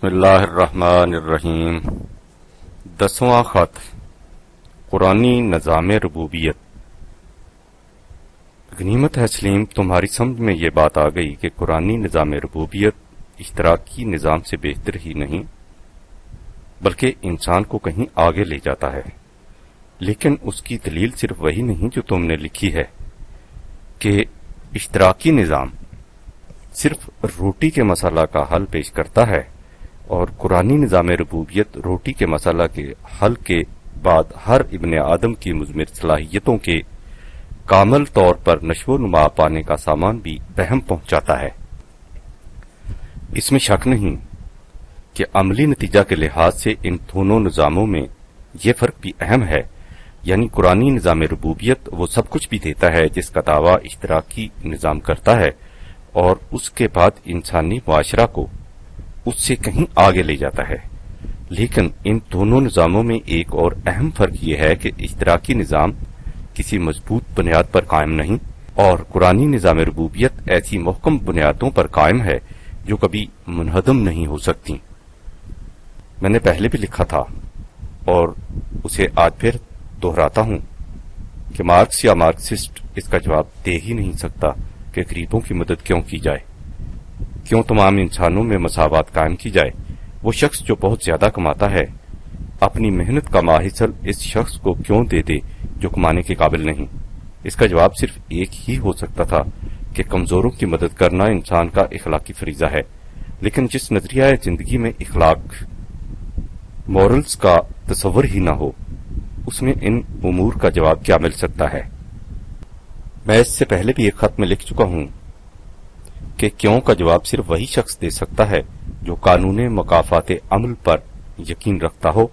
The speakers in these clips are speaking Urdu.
بسم اللہ الرحمن الرحیم۔ 10واں خط، قرآنی نظام ربوبیت۔ غنیمت ہے سلیم، تمہاری سمجھ میں یہ بات آ گئی کہ قرآنی نظام ربوبیت اشتراکی نظام سے بہتر ہی نہیں بلکہ انسان کو کہیں آگے لے جاتا ہے۔ لیکن اس کی دلیل صرف وہی نہیں جو تم نے لکھی ہے کہ اشتراکی نظام صرف روٹی کے مسئلہ کا حل پیش کرتا ہے اور قرآنی نظام ربوبیت روٹی کے مسئلہ کے حل کے بعد ہر ابن آدم کی مضمر صلاحیتوں کے کامل طور پر نشو و نما پانے کا سامان بھی بہم پہنچاتا ہے۔ اس میں شک نہیں کہ عملی نتیجہ کے لحاظ سے ان دونوں نظاموں میں یہ فرق بھی اہم ہے، یعنی قرآنی نظام ربوبیت وہ سب کچھ بھی دیتا ہے جس کا دعویٰ اشتراکی نظام کرتا ہے، اور اس کے بعد انسانی معاشرہ کو اس سے کہیں آگے لے جاتا ہے۔ لیکن ان دونوں نظاموں میں ایک اور اہم فرق یہ ہے کہ اشتراکی نظام کسی مضبوط بنیاد پر قائم نہیں، اور قرآنی نظام ربوبیت ایسی محکم بنیادوں پر قائم ہے جو کبھی منہدم نہیں ہو سکتی۔ میں نے پہلے بھی لکھا تھا اور اسے آج پھر دہراتا ہوں کہ مارکس یا مارکسسٹ اس کا جواب دے ہی نہیں سکتا کہ غریبوں کی مدد کیوں کی جائے، کیوں تمام انسانوں میں مساوات قائم کی جائے۔ وہ شخص جو بہت زیادہ کماتا ہے اپنی محنت کا ماحصل اس شخص کو کیوں دے دے جو کمانے کے قابل نہیں۔ اس کا جواب صرف ایک ہی ہو سکتا تھا کہ کمزوروں کی مدد کرنا انسان کا اخلاقی فریضہ ہے۔ لیکن جس نظریہ زندگی میں اخلاق مورلز کا تصور ہی نہ ہو، اس میں ان امور کا جواب کیا مل سکتا ہے؟ میں اس سے پہلے بھی ایک خط میں لکھ چکا ہوں کہ کیوں کا جواب صرف وہی شخص دے سکتا ہے جو قانون مکافات عمل پر یقین رکھتا ہو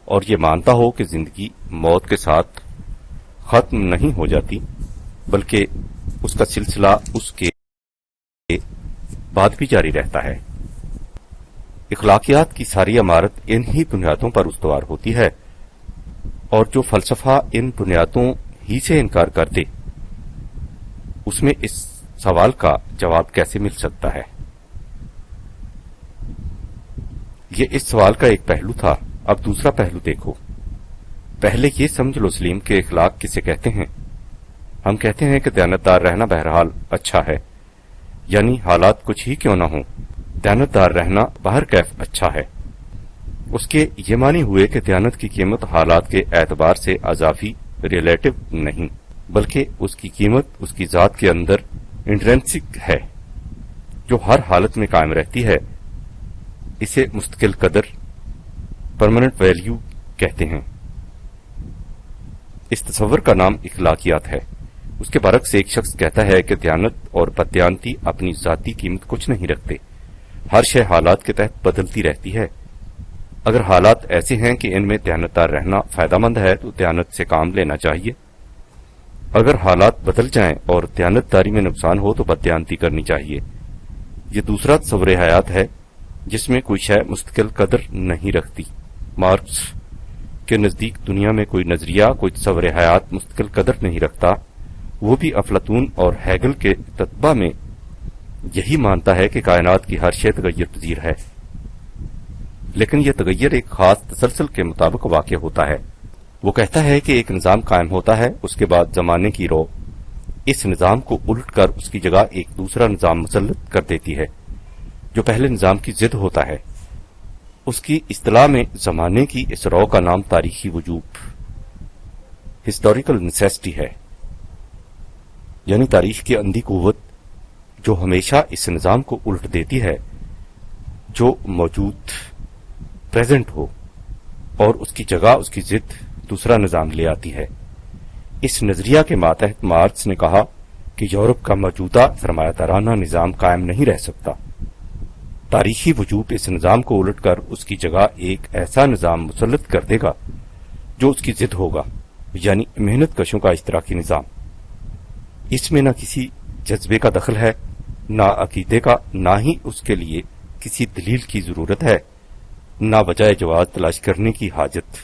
اور یہ مانتا ہو کہ زندگی موت کے ساتھ ختم نہیں ہو جاتی بلکہ اس کا سلسلہ اس کے بعد بھی جاری رہتا ہے۔ اخلاقیات کی ساری عمارت انہی بنیادوں پر استوار ہوتی ہے، اور جو فلسفہ ان بنیادوں ہی سے انکار کر دے اس میں اس سوال کا جواب کیسے مل سکتا ہے؟ یہ اس سوال کا ایک پہلو تھا، اب دوسرا پہلو دیکھو۔ پہلے یہ سمجھ لو سلیم کہ اخلاق کسے کہتے ہیں۔ ہم کہتے ہیں کہ دیانتدار رہنا بہرحال اچھا ہے، یعنی حالات کچھ ہی کیوں نہ ہوں، دیانتدار رہنا بہر کیف اچھا ہے۔ اس کے یہ معنی ہوئے کہ دیانت کی قیمت حالات کے اعتبار سے اضافی ریلیٹو نہیں بلکہ اس کی قیمت اس کی ذات کے اندر انٹرنسک ہے جو ہر حالت میں قائم رہتی ہے۔ اسے مستقل قدر پرماننٹ ویلیو کہتے ہیں۔ اس تصور کا نام اخلاقیات ہے۔ اس کے برعکس ایک شخص کہتا ہے کہ دیانت اور بددیانتی اپنی ذاتی قیمت کچھ نہیں رکھتے، ہر شے حالات کے تحت بدلتی رہتی ہے۔ اگر حالات ایسے ہیں کہ ان میں دیانتدار رہنا فائدہ مند ہے تو دیانت سے کام لینا چاہیے، اگر حالات بدل جائیں اور دیانتداری میں نقصان ہو تو بددیانتی کرنی چاہیے۔ یہ دوسرا تصور حیات ہے جس میں کوئی شے مستقل قدر نہیں رکھتی۔ مارکس کے نزدیک دنیا میں کوئی نظریہ، کوئی تصور حیات مستقل قدر نہیں رکھتا، وہ بھی افلاطون اور ہیگل کے تتبع میں یہی مانتا ہے کہ کائنات کی ہر شے تغیر پذیر ہے، لیکن یہ تغیر ایک خاص تسلسل کے مطابق واقع ہوتا ہے۔ وہ کہتا ہے کہ ایک نظام قائم ہوتا ہے، اس کے بعد زمانے کی رو اس نظام کو الٹ کر اس کی جگہ ایک دوسرا نظام مسلط کر دیتی ہے جو پہلے نظام کی ضد ہوتا ہے۔ اس کی اصطلاح میں زمانے کی اس رو کا نام تاریخی وجوب ہسٹوریکل نیسیسٹی ہے، یعنی تاریخ کی اندھی قوت جو ہمیشہ اس نظام کو الٹ دیتی ہے جو موجود پریزنٹ ہو، اور اس کی جگہ اس کی ضد دوسرا نظام لے آتی ہے۔ اس نظریہ کے ماتحت مارکس نے کہا کہ یورپ کا موجودہ سرمایہ دارانہ نظام قائم نہیں رہ سکتا۔ تاریخی وجوب اس نظام کو الٹ کر اس کی جگہ ایک ایسا نظام مسلط کر دے گا جو اس کی ضد ہوگا، یعنی محنت کشوں کا اشتراکی نظام۔ اس میں نہ کسی جذبے کا دخل ہے، نہ عقیدے کا، نہ ہی اس کے لیے کسی دلیل کی ضرورت ہے، نہ وجہ جواز تلاش کرنے کی حاجت۔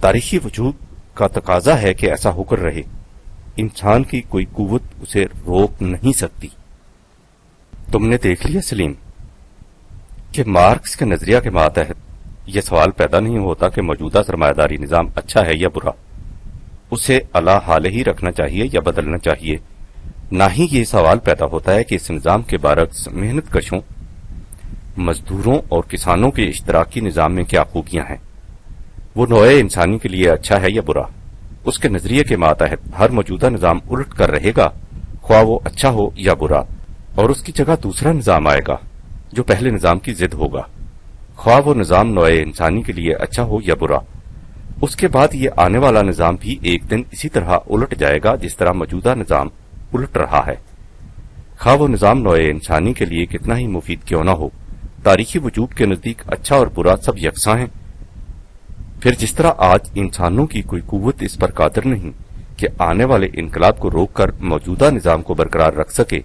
تاریخی وجود کا تقاضا ہے کہ ایسا ہو کر رہے، انسان کی کوئی قوت اسے روک نہیں سکتی۔ تم نے دیکھ لیا سلیم، کہ مارکس کے نظریہ کے ماتحت یہ سوال پیدا نہیں ہوتا کہ موجودہ سرمایہ داری نظام اچھا ہے یا برا، اسے اعلی حال ہی رکھنا چاہیے یا بدلنا چاہیے۔ نہ ہی یہ سوال پیدا ہوتا ہے کہ اس نظام کے برعکس محنت کشوں، مزدوروں اور کسانوں کے اشتراکی نظام میں کیا خوبیاں ہیں، وہ نوع انسانی کے لیے اچھا ہے یا برا۔ اس کے نظریے کے ماتحت ہر موجودہ نظام الٹ کر رہے گا، خواہ وہ اچھا ہو یا برا، اور اس کی جگہ دوسرا نظام آئے گا جو پہلے نظام کی ضد ہوگا، خواہ وہ نظام نوع انسانی کے لیے اچھا ہو یا برا۔ اس کے بعد یہ آنے والا نظام بھی ایک دن اسی طرح الٹ جائے گا جس طرح موجودہ نظام الٹ رہا ہے، خواہ وہ نظام نوع انسانی کے لیے کتنا ہی مفید کیوں نہ ہو۔ تاریخی وجود کے نزدیک اچھا اور برا سب یکساں ہیں۔ پھر جس طرح آج انسانوں کی کوئی قوت اس پر قادر نہیں کہ آنے والے انقلاب کو روک کر موجودہ نظام کو برقرار رکھ سکے،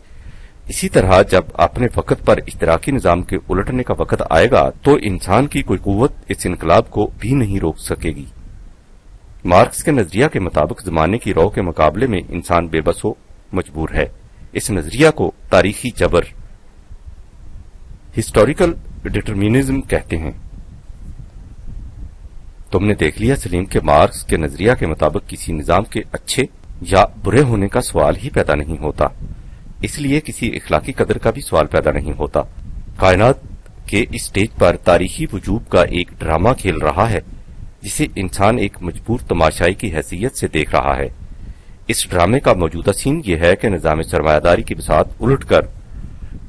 اسی طرح جب اپنے وقت پر اشتراکی نظام کے الٹنے کا وقت آئے گا تو انسان کی کوئی قوت اس انقلاب کو بھی نہیں روک سکے گی۔ مارکس کے نظریہ کے مطابق زمانے کی رو کے مقابلے میں انسان بے بس و مجبور ہے۔ اس نظریہ کو تاریخی جبر، ہسٹوریکل ڈٹرمنزم کہتے ہیں۔ تم نے دیکھ لیا سلیم کہ مارکس کے نظریہ کے مطابق کسی نظام کے اچھے یا برے ہونے کا سوال ہی پیدا نہیں ہوتا، اس لیے کسی اخلاقی قدر کا بھی سوال پیدا نہیں ہوتا۔ کائنات کے اس سٹیج پر تاریخی وجود کا ایک ڈرامہ کھیل رہا ہے جسے انسان ایک مجبور تماشائی کی حیثیت سے دیکھ رہا ہے۔ اس ڈرامے کا موجودہ سین یہ ہے کہ نظام سرمایہ داری کی بساط الٹ کر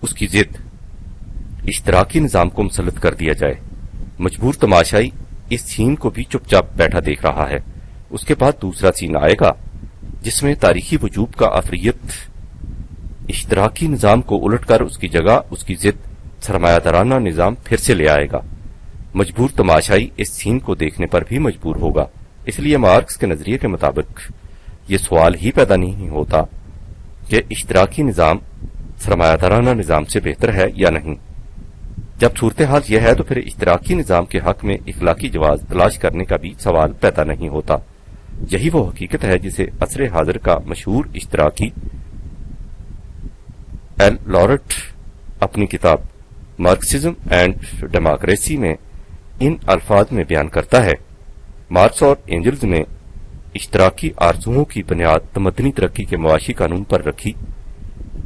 اس کی ضد اشتراکی نظام کو مسلط کر دیا جائے۔ مجبور تماشائی اس سین کو بھی چپ چاپ بیٹھا دیکھ رہا ہے۔ اس کے بعد دوسرا سین آئے گا جس میں تاریخی وجود کا افریت اشتراکی نظام کو الٹ کر اس کی جگہ اس کی ضد سرمایہ دارانہ نظام پھر سے لے آئے گا۔ مجبور تماشائی اس سین کو دیکھنے پر بھی مجبور ہوگا۔ اس لیے مارکس کے نظریے کے مطابق یہ سوال ہی پیدا نہیں ہوتا کہ اشتراکی نظام سرمایہ دارانہ نظام سے بہتر ہے یا نہیں۔ جب صورتحال یہ ہے تو پھر اشتراکی نظام کے حق میں اخلاقی جواز تلاش کرنے کا بھی سوال پیدا نہیں ہوتا۔ یہی وہ حقیقت ہے جسے عصر حاضر کا مشہور اشتراکی ایل لارٹ اپنی کتاب مارکسزم اینڈ ڈیموکریسی میں ان الفاظ میں بیان کرتا ہے۔ مارکس اور اینجلز نے اشتراکی آرزوؤں کی بنیاد تمدنی ترقی کے معاشی قانون پر رکھی۔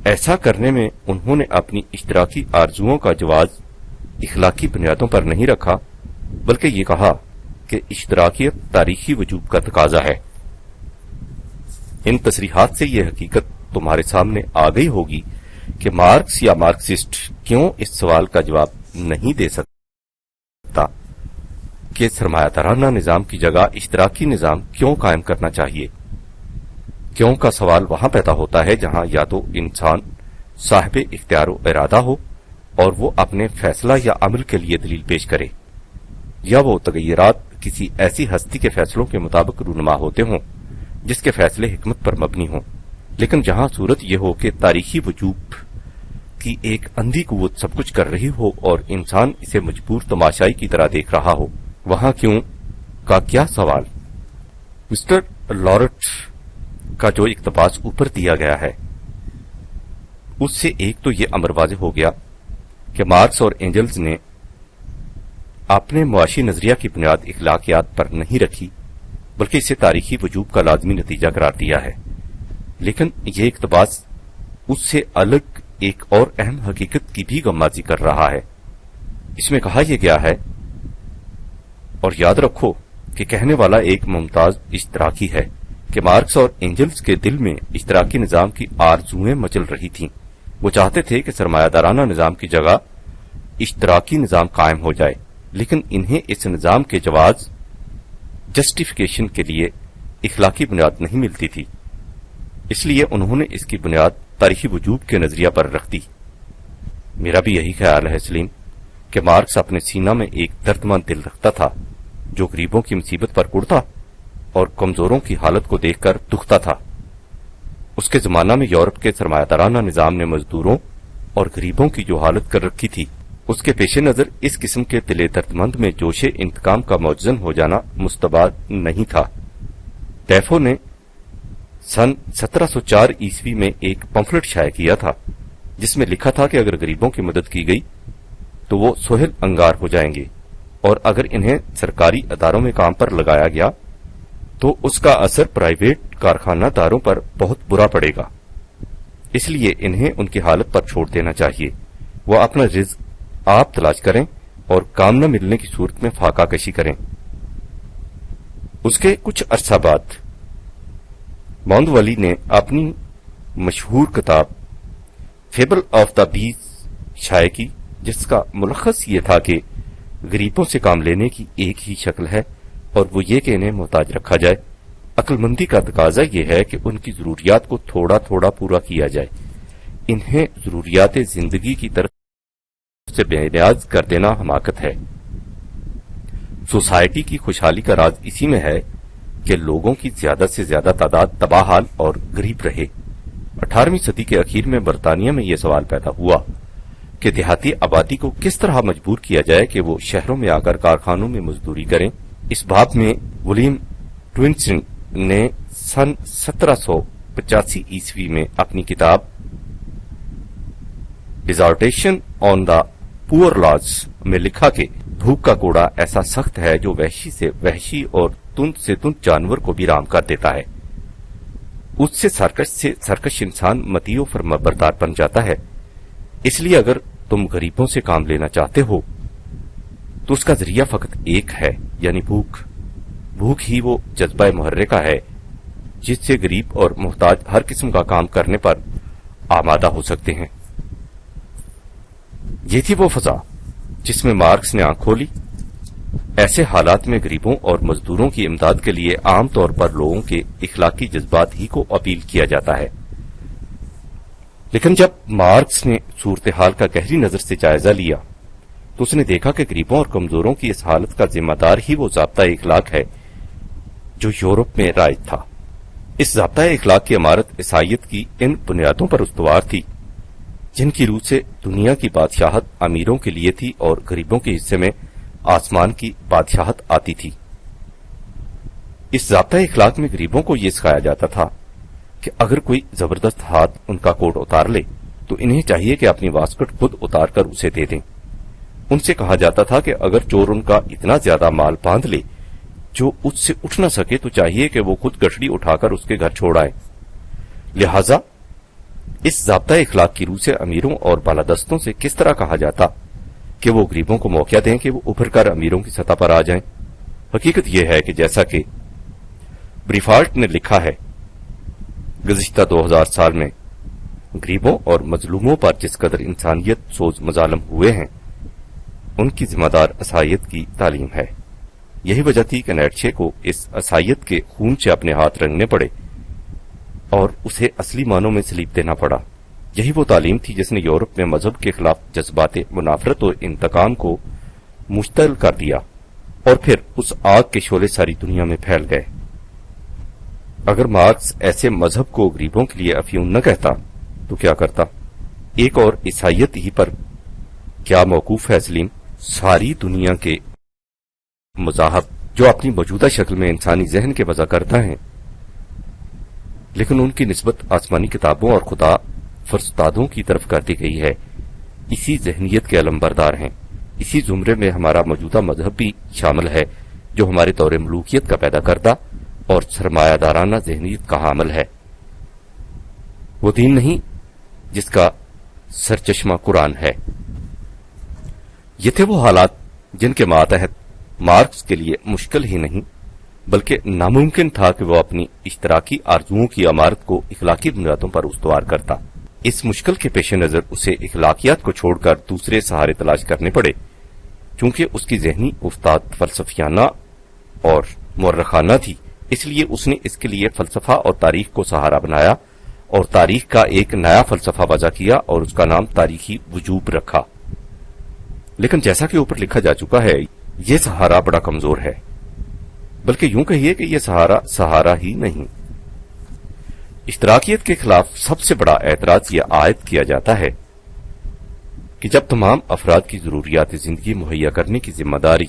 ایسا کرنے میں انہوں نے اپنی اشتراکی آرزوؤں کا جواز اخلاقی بنیادوں پر نہیں رکھا، بلکہ یہ کہا کہ اشتراکیت تاریخی وجود کا تقاضا ہے۔ ان تصریحات سے یہ حقیقت تمہارے سامنے آ گئی ہوگی کہ مارکس یا مارکسسٹ کیوں اس سوال کا جواب نہیں دے سکتا کہ سرمایہ دارانہ نظام کی جگہ اشتراکی نظام کیوں قائم کرنا چاہیے۔ کیوں کا سوال وہاں پیدا ہوتا ہے جہاں یا تو انسان صاحب اختیار و ارادہ ہو اور وہ اپنے فیصلہ یا عمل کے لیے دلیل پیش کرے، یا وہ تغیرات کسی ایسی ہستی کے فیصلوں کے مطابق رونما ہوتے ہوں جس کے فیصلے حکمت پر مبنی ہوں۔ لیکن جہاں صورت یہ ہو کہ تاریخی وجود کی ایک اندھی قوت سب کچھ کر رہی ہو اور انسان اسے مجبور تماشائی کی طرح دیکھ رہا ہو، وہاں کیوں کا کیا سوال؟ مسٹر لارٹ کا جو اقتباس اوپر دیا گیا ہے اس سے ایک تو یہ امر واضح ہو گیا کہ مارکس اور اینجلز نے اپنے معاشی نظریہ کی بنیاد اخلاقیات پر نہیں رکھی، بلکہ اسے تاریخی وجود کا لازمی نتیجہ قرار دیا ہے۔ لیکن یہ اقتباس اس سے الگ ایک اور اہم حقیقت کی بھی غمازی کر رہا ہے۔ اس میں کہا یہ گیا ہے، اور یاد رکھو کہ کہنے والا ایک ممتاز اشتراکی ہے، کہ مارکس اور اینجلز کے دل میں اشتراکی نظام کی آرزوئیں مچل رہی تھیں۔ وہ چاہتے تھے کہ سرمایہ دارانہ نظام کی جگہ اشتراکی نظام قائم ہو جائے، لیکن انہیں اس نظام کے جواز جسٹیفیکیشن کے لیے اخلاقی بنیاد نہیں ملتی تھی، اس لیے انہوں نے اس کی بنیاد تاریخی وجود کے نظریہ پر رکھ دی۔ میرا بھی یہی خیال ہے سلیم کہ مارکس اپنے سینہ میں ایک دردمند دل رکھتا تھا جو غریبوں کی مصیبت پر کڑتا اور کمزوروں کی حالت کو دیکھ کر دکھتا تھا۔ اس کے زمانہ میں یورپ کے سرمایہ دارانہ نظام نے مزدوروں اور غریبوں کی جو حالت کر رکھی تھی، اس کے پیش نظر اس قسم کے دل دردمند میں جوش انتقام کا موجزن ہو جانا مستبعد نہیں تھا۔ ڈیفو نے سن 1704 عیسوی میں ایک پمفلٹ شائع کیا تھا جس میں لکھا تھا کہ اگر غریبوں کی مدد کی گئی تو وہ سہل انگار ہو جائیں گے، اور اگر انہیں سرکاری اداروں میں کام پر لگایا گیا تو اس کا اثر پرائیویٹ کارخانہ داروں پر بہت برا پڑے گا۔ اس لیے انہیں ان کی حالت پر چھوڑ دینا چاہیے، وہ اپنا رزق آپ تلاش کریں اور کام نہ ملنے کی صورت میں فاقہ کشی کریں۔ اس کے کچھ عرصہ بعد ماؤنٹولی نے اپنی مشہور کتاب فیبل آف دا بیز شائع کی، جس کا ملخص یہ تھا کہ غریبوں سے کام لینے کی ایک ہی شکل ہے، اور وہ یہ کہ انہیں محتاج رکھا جائے۔ عقل مندی کا تقاضا یہ ہے کہ ان کی ضروریات کو تھوڑا تھوڑا پورا کیا جائے، انہیں ضروریات زندگی کی طرف سے بے نیاز کر دینا حماقت ہے۔ سوسائٹی کی خوشحالی کا راز اسی میں ہے کہ لوگوں کی زیادہ سے زیادہ تعداد تباہ حال اور غریب رہے۔ 18ویں صدی کے اخیر میں برطانیہ میں یہ سوال پیدا ہوا کہ دیہاتی آبادی کو کس طرح مجبور کیا جائے کہ وہ شہروں میں آ کر کارخانوں میں مزدوری کریں۔ اس باب میں ولیم ٹوئنسن نے سن 1785 میں اپنی کتاب ڈیزارٹیشن آن دا پور لاز میں لکھا کہ بھوک کا کوڑا ایسا سخت ہے جو وحشی سے وحشی اور تند سے تند جانور کو بھی رام کر دیتا ہے۔ اس سے سرکش انسان متی و فرمانبردار بن جاتا ہے۔ اس لیے اگر تم غریبوں سے کام لینا چاہتے ہو تو اس کا ذریعہ فقط ایک ہے، یعنی بھوک۔ بھوک ہی وہ جذبہ محرکہ ہے جس سے غریب اور محتاج ہر قسم کا کام کرنے پر آمادہ ہو سکتے ہیں۔ یہ تھی وہ فضا جس میں مارکس نے آنکھ کھولی۔ ایسے حالات میں غریبوں اور مزدوروں کی امداد کے لیے عام طور پر لوگوں کے اخلاقی جذبات ہی کو اپیل کیا جاتا ہے، لیکن جب مارکس نے صورتحال کا گہری نظر سے جائزہ لیا تو اس نے دیکھا کہ غریبوں اور کمزوروں کی اس حالت کا ذمہ دار ہی وہ ضابطۂ اخلاق ہے جو یورپ میں رائج تھا۔ اس ضابطۂ اخلاق کی عمارت عیسائیت کی ان بنیادوں پر استوار تھی جن کی روح سے دنیا کی بادشاہت امیروں کے لیے تھی اور غریبوں کے حصے میں آسمان کی بادشاہت آتی تھی۔ اس ضابطۂ اخلاق میں غریبوں کو یہ سکھایا جاتا تھا کہ اگر کوئی زبردست ہاتھ ان کا کوٹ اتار لے تو انہیں چاہیے کہ اپنی واسکٹ خود اتار کر اسے دے دیں۔ ان سے کہا جاتا تھا کہ اگر چور ان کا اتنا زیادہ مال باندھ لے جو اس سے اٹھ نہ سکے تو چاہیے کہ وہ خود گٹھڑی اٹھا کر اس کے گھر چھوڑ آئے۔ لہذا اس ضابطۂ اخلاق کی روح سے امیروں اور بالادستوں سے کس طرح کہا جاتا کہ وہ غریبوں کو موقع دیں کہ وہ ابھر کر امیروں کی سطح پر آ جائیں۔ حقیقت یہ ہے کہ جیسا کہ بریفالٹ نے لکھا ہے، گزشتہ 2000 سال میں غریبوں اور مظلوموں پر جس قدر انسانیت سوز مظالم ہوئے ہیں ان کی ذمہ دار عیسائیت کی تعلیم ہے۔ یہی وجہ تھی کہ نیٹشے کو اس عیسائیت کے خون سے اپنے ہاتھ رنگنے پڑے اور اسے اصلی معنوں میں سلیب دینا پڑا۔ یہی وہ تعلیم تھی جس نے یورپ میں مذہب کے خلاف جذبات منافرت اور انتقام کو مشتعل کر دیا، اور پھر اس آگ کے شعلے ساری دنیا میں پھیل گئے۔ اگر مارکس ایسے مذہب کو غریبوں کے لیے افیون نہ کہتا تو کیا کرتا؟ ایک اور عیسائیت ہی پر کیا موقوف ہے سلیم؟ ساری دنیا کے مذاہب جو اپنی موجودہ شکل میں انسانی ذہن کے وضع کرتا ہیں، لیکن ان کی نسبت آسمانی کتابوں اور خدا فرستادوں کی طرف کر دی گئی ہے، اسی ذہنیت کے علمبردار ہیں۔ اسی زمرے میں ہمارا موجودہ مذہب بھی شامل ہے جو ہمارے دور ملوکیت کا پیدا کردہ اور سرمایہ دارانہ ذہنیت کا حامل ہے۔ وہ دین نہیں جس کا سرچشمہ قرآن ہے۔ یہ تھے وہ حالات جن کے ماتحت مارکس کے لیے مشکل ہی نہیں بلکہ ناممکن تھا کہ وہ اپنی اشتراکی آرزوؤں کی عمارت کو اخلاقی بنیادوں پر استوار کرتا۔ اس مشکل کے پیش نظر اسے اخلاقیات کو چھوڑ کر دوسرے سہارے تلاش کرنے پڑے، چونکہ اس کی ذہنی افتاد فلسفیانہ اور مورخانہ تھی، اس لیے اس نے اس کے لیے فلسفہ اور تاریخ کو سہارا بنایا اور تاریخ کا ایک نیا فلسفہ وضع کیا اور اس کا نام تاریخی وجوب رکھا۔ لیکن جیسا کہ اوپر لکھا جا چکا ہے، یہ سہارا بڑا کمزور ہے، بلکہ یوں کہیے کہ یہ سہارا ہی نہیں۔ اشتراکیت کے خلاف سب سے بڑا اعتراض یہ عائد کیا جاتا ہے کہ جب تمام افراد کی ضروریات زندگی مہیا کرنے کی ذمہ داری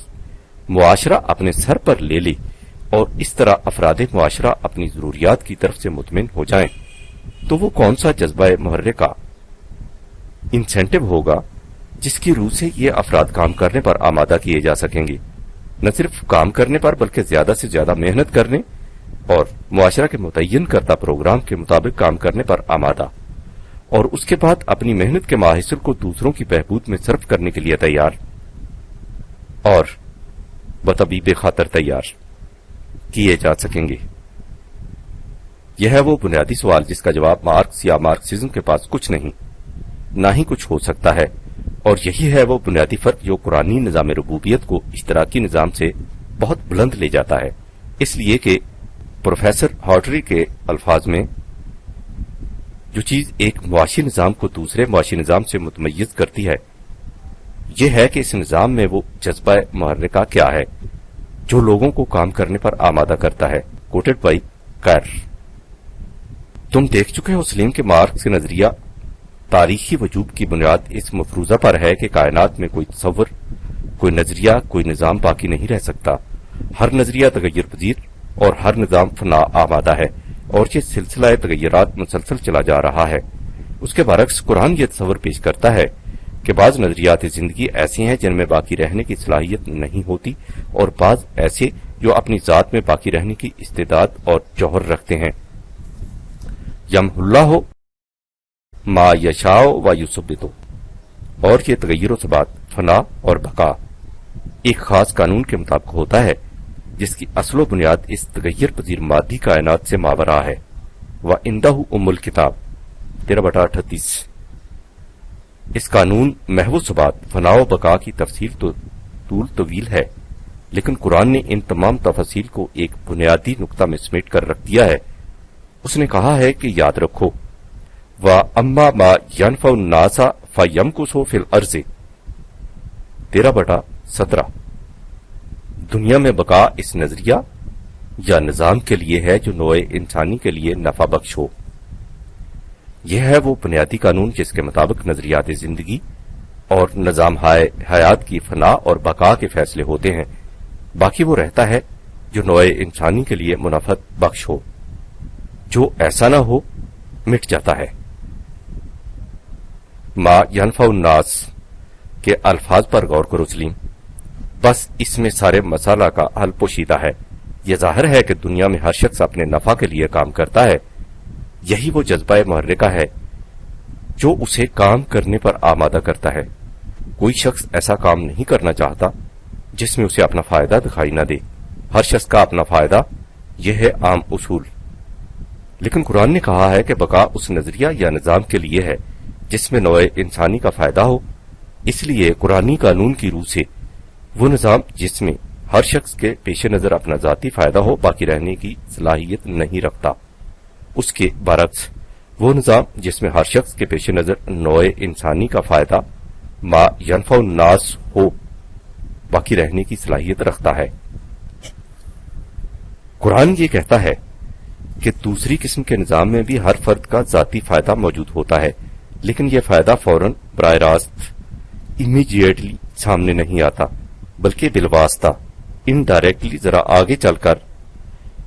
معاشرہ اپنے سر پر لے لے اور اس طرح افراد معاشرہ اپنی ضروریات کی طرف سے مطمئن ہو جائیں تو وہ کون سا جذبہ محرکہ انسینٹو ہوگا جس کی روح سے یہ افراد کام کرنے پر آمادہ کیے جا سکیں گے، نہ صرف کام کرنے پر بلکہ زیادہ سے زیادہ محنت کرنے اور معاشرہ کے متعین کردہ پروگرام کے مطابق کام کرنے پر آمادہ، اور اس کے بعد اپنی محنت کے ماحصل کو دوسروں کی بہبود میں صرف کرنے کے لیے تیار اور بطبیب خاطر تیار کیے جا سکیں گے۔ یہ ہے وہ بنیادی سوال جس کا جواب مارکس یا مارکسزم کے پاس کچھ نہیں، نہ ہی کچھ ہو سکتا ہے، اور یہی ہے وہ بنیادی فرق جو قرآنی نظام ربوبیت کو اشتراکی نظام سے بہت بلند لے جاتا ہے، اس لیے کہ پروفیسر ہارٹری کے الفاظ میں جو چیز ایک معاشی نظام کو دوسرے معاشی نظام سے متمیز کرتی ہے یہ ہے کہ اس نظام میں وہ جذبہ محرکہ کیا ہے جو لوگوں کو کام کرنے پر آمادہ کرتا ہے۔ کوٹڈ بائی کیر۔ تم دیکھ چکے ہو سلیم کہ مارکس کا نظریہ تاریخی وجود کی بنیاد اس مفروضہ پر ہے کہ کائنات میں کوئی تصور، کوئی نظریہ، کوئی نظام باقی نہیں رہ سکتا۔ ہر نظریہ تغیر پذیر اور ہر نظام فنا آمادہ ہے، اور یہ سلسلہ تغیرات مسلسل چلا جا رہا ہے۔ اس کے برعکس قرآن یہ تصور پیش کرتا ہے کہ بعض نظریات زندگی ایسی ہیں جن میں باقی رہنے کی صلاحیت نہیں ہوتی، اور بعض ایسے جو اپنی ذات میں باقی رہنے کی استعداد اور جوہر رکھتے ہیں۔ یمحو اللہ ما یشاء و یثبت، اور یہ تغیر و ثبات، فنا اور بقا ایک خاص قانون کے مطابق ہوتا ہے جس کی اصل و بنیاد اس تغیر پذیر مادی کائنات سے ماورا ہے۔ وَعِندَهُ ام الکتاب 13/38۔ اس قانون محو ثبات، فنا و بقا کی تفصیل تو طول طویل ہے، لیکن قرآن نے ان تمام تفاصیل کو ایک بنیادی نقطہ میں سمیٹ کر رکھ دیا ہے۔ اس نے کہا ہے کہ یاد رکھو وَأَمَّا مَا يَنْفَعُ النَّاسَ فَيَمْكُثُ فِي الْأَرْضِ 13/17۔ دنیا میں بقا اس نظریہ یا نظام کے لیے ہے جو نوع انسانی کے لیے نفع بخش ہو۔ یہ ہے وہ بنیادی قانون جس کے مطابق نظریات زندگی اور نظام حیات کی فنا اور بقا کے فیصلے ہوتے ہیں۔ باقی وہ رہتا ہے جو نوع انسانی کے لیے منافعت بخش ہو، جو ایسا نہ ہو مٹ جاتا ہے۔ ما ینفع الناس کے الفاظ پر غور کرو سلیم، بس اس میں سارے مسالہ کا حل پوشیدہ ہے۔ یہ ظاہر ہے کہ دنیا میں ہر شخص اپنے نفع کے لیے کام کرتا ہے، یہی وہ جذبہ محرکہ ہے جو اسے کام کرنے پر آمادہ کرتا ہے۔ کوئی شخص ایسا کام نہیں کرنا چاہتا جس میں اسے اپنا فائدہ دکھائی نہ دے۔ ہر شخص کا اپنا فائدہ، یہ ہے عام اصول۔ لیکن قرآن نے کہا ہے کہ بقا اس نظریہ یا نظام کے لیے ہے جس میں نوع انسانی کا فائدہ ہو۔ اس لیے قرآنی قانون کی روح سے وہ نظام جس میں ہر شخص کے پیش نظر اپنا ذاتی فائدہ ہو باقی رہنے کی صلاحیت نہیں رکھتا۔ اس کے برعکس وہ نظام جس میں ہر شخص کے پیش نظر نوع انسانی کا فائدہ ما ینفع الناس ہو باقی رہنے کی صلاحیت رکھتا ہے۔ قرآن یہ کہتا ہے کہ دوسری قسم کے نظام میں بھی ہر فرد کا ذاتی فائدہ موجود ہوتا ہے، لیکن یہ فائدہ فوراً براہ راست امیڈیٹلی سامنے نہیں آتا، بلکہ بالواسطہ انڈائریکٹلی ذرا آگے چل کر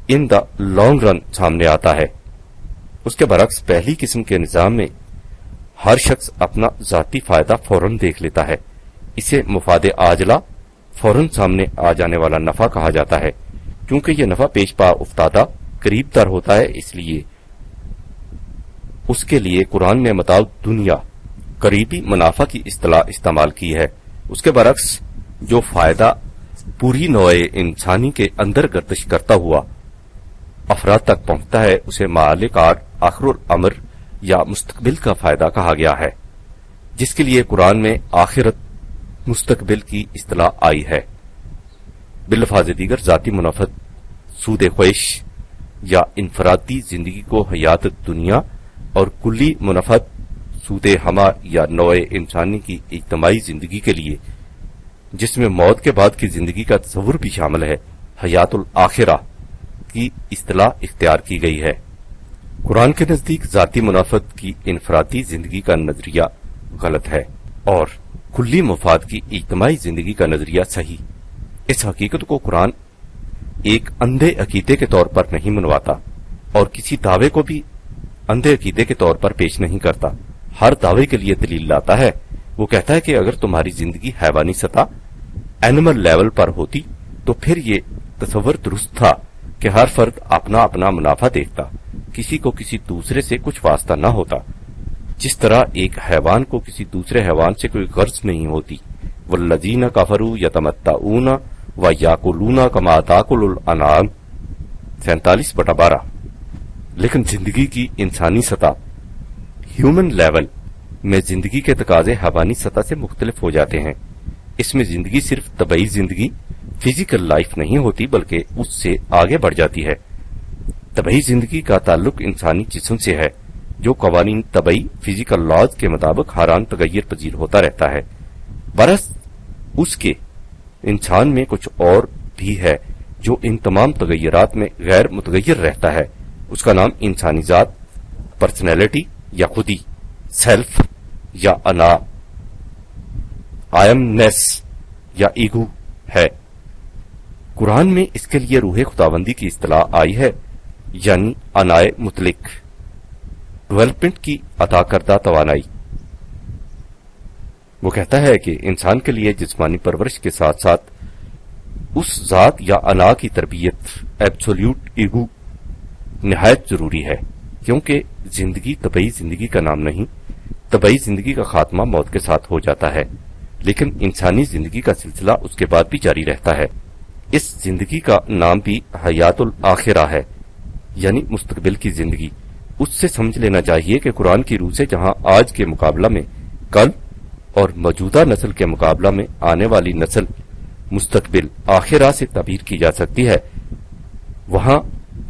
ان دا لانگ رن سامنے آتا ہے۔ اس کے برعکس پہلی قسم کے نظام میں ہر شخص اپنا ذاتی فائدہ فوراً دیکھ لیتا ہے۔ اسے مفاد عاجلہ، فوراً سامنے آ جانے والا نفع کہا جاتا ہے۔ کیونکہ یہ نفع پیش پا افتادہ قریب تر ہوتا ہے، اس لیے اس کے لیے قرآن نے متاع دنیا، قریبی منافع کی اصطلاح استعمال کی ہے۔ اس کے برعکس جو فائدہ پوری نوع انسانی کے اندر گردش کرتا ہوا افراد تک پہنچتا ہے اسے معال کار، آخر الامر یا مستقبل کا فائدہ کہا گیا ہے، جس کے لیے قرآن میں آخرت مستقبل کی اصطلاح آئی ہے۔ بالفاظ دیگر ذاتی منافعت، سود خویش یا انفرادی زندگی کو حیات دنیا، اور کلی منافعت سود ہمہ یا نوع انسانی کی اجتماعی زندگی کے لیے، جس میں موت کے بعد کی زندگی کا تصور بھی شامل ہے، حیات الآخرہ کی اصطلاح اختیار کی گئی ہے۔ قرآن کے نزدیک ذاتی منافعت کی انفرادی زندگی کا نظریہ غلط ہے اور کلی مفاد کی اجتماعی زندگی کا نظریہ صحیح۔ اس حقیقت کو قرآن ایک اندھے عقیدے کے طور پر نہیں منواتا اور کسی دعوے کو بھی اندھے عقیدے کے طور پر پیش نہیں کرتا۔ ہر دعوے کے لیے دلیل لاتا ہے وہ کہتا ہے کہ اگر تمہاری زندگی حیوانی سطح اینیمل لیول پر ہوتی تو پھر یہ تصور درست تھا کہ ہر فرد اپنا اپنا منافع دیکھتا، کسی کو کسی دوسرے سے کچھ واسطہ نہ ہوتا۔ جس طرح ایک حیوان کو کسی دوسرے حیوان سے کوئی غرض نہیں ہوتی۔ والذین کفروا یتمتعون ویاکلون کما تاکل الانعام 47/12۔ لیکن زندگی کی انسانی سطح ہیومن لیول میں زندگی کے تقاضے حیوانی سطح سے مختلف ہو جاتے ہیں۔ اس میں زندگی صرف طبعی زندگی فزیکل لائف نہیں ہوتی بلکہ اس سے آگے بڑھ جاتی ہے۔ طبعی زندگی کا تعلق انسانی جسم سے ہے جو قوانین طبعی فزیکل لاز کے مطابق ہر آن تغیر پذیر ہوتا رہتا ہے۔ برعکس اس کے انسان میں کچھ اور بھی ہے جو ان تمام تغیرات میں غیر متغیر رہتا ہے۔ اس کا نام انسانی ذات، پرسنالٹی یا خودی، سیلف یا انا، آئمنیس یا ایگو ہے۔ قرآن میں اس کے لیے روح خداوندی کی اصطلاح آئی ہے، یعنی انائے مطلق، ڈیولپمنٹ کی عطا کردہ توانائی۔ وہ کہتا ہے کہ انسان کے لیے جسمانی پرورش کے ساتھ ساتھ اس ذات یا انا کی تربیت، ایبسولوٹ ایگو، نہایت ضروری ہے، کیونکہ زندگی طبعی زندگی کا نام نہیں۔ طبعی زندگی کا خاتمہ موت کے ساتھ ہو جاتا ہے، لیکن انسانی زندگی کا سلسلہ اس کے بعد بھی جاری رہتا ہے۔ اس زندگی کا نام بھی حیات الآخرہ ہے، یعنی مستقبل کی زندگی۔ اس سے سمجھ لینا چاہیے کہ قرآن کی روح سے جہاں آج کے مقابلہ میں کل اور موجودہ نسل کے مقابلہ میں آنے والی نسل مستقبل آخرہ سے تعبیر کی جا سکتی ہے، وہاں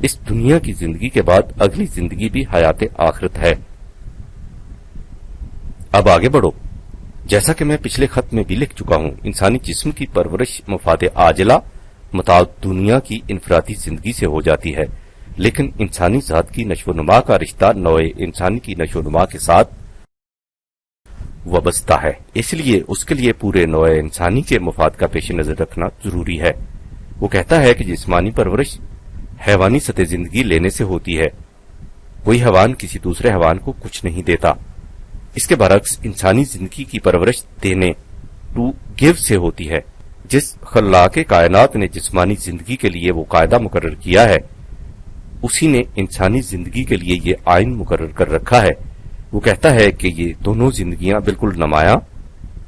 اس دنیا کی زندگی کے بعد اگلی زندگی بھی حیات آخرت ہے۔ اب آگے بڑھو۔ جیسا کہ میں پچھلے خط میں بھی لکھ چکا ہوں، انسانی جسم کی پرورش مفاد عاجلہ متاع دنیا کی انفرادی زندگی سے ہو جاتی ہے، لیکن انسانی ذات کی نشو و نما کا رشتہ نوع انسانی کی نشو و نما کے ساتھ وابستہ ہے، اس لیے اس کے لیے پورے نوع انسانی کے مفاد کا پیش نظر رکھنا ضروری ہے۔ وہ کہتا ہے کہ جسمانی پرورش حیوانی سطح زندگی لینے سے ہوتی ہے، کوئی حیوان کسی دوسرے حیوان کو کچھ نہیں دیتا۔ اس کے برعکس انسانی زندگی کی پرورش دینے، ٹو گیو سے ہوتی ہے۔ جس خلاق کائنات نے جسمانی زندگی کے لیے وہ قاعدہ مقرر کیا ہے، اسی نے انسانی زندگی کے لیے یہ آئین مقرر کر رکھا ہے۔ وہ کہتا ہے کہ یہ دونوں زندگیاں بالکل نمایاں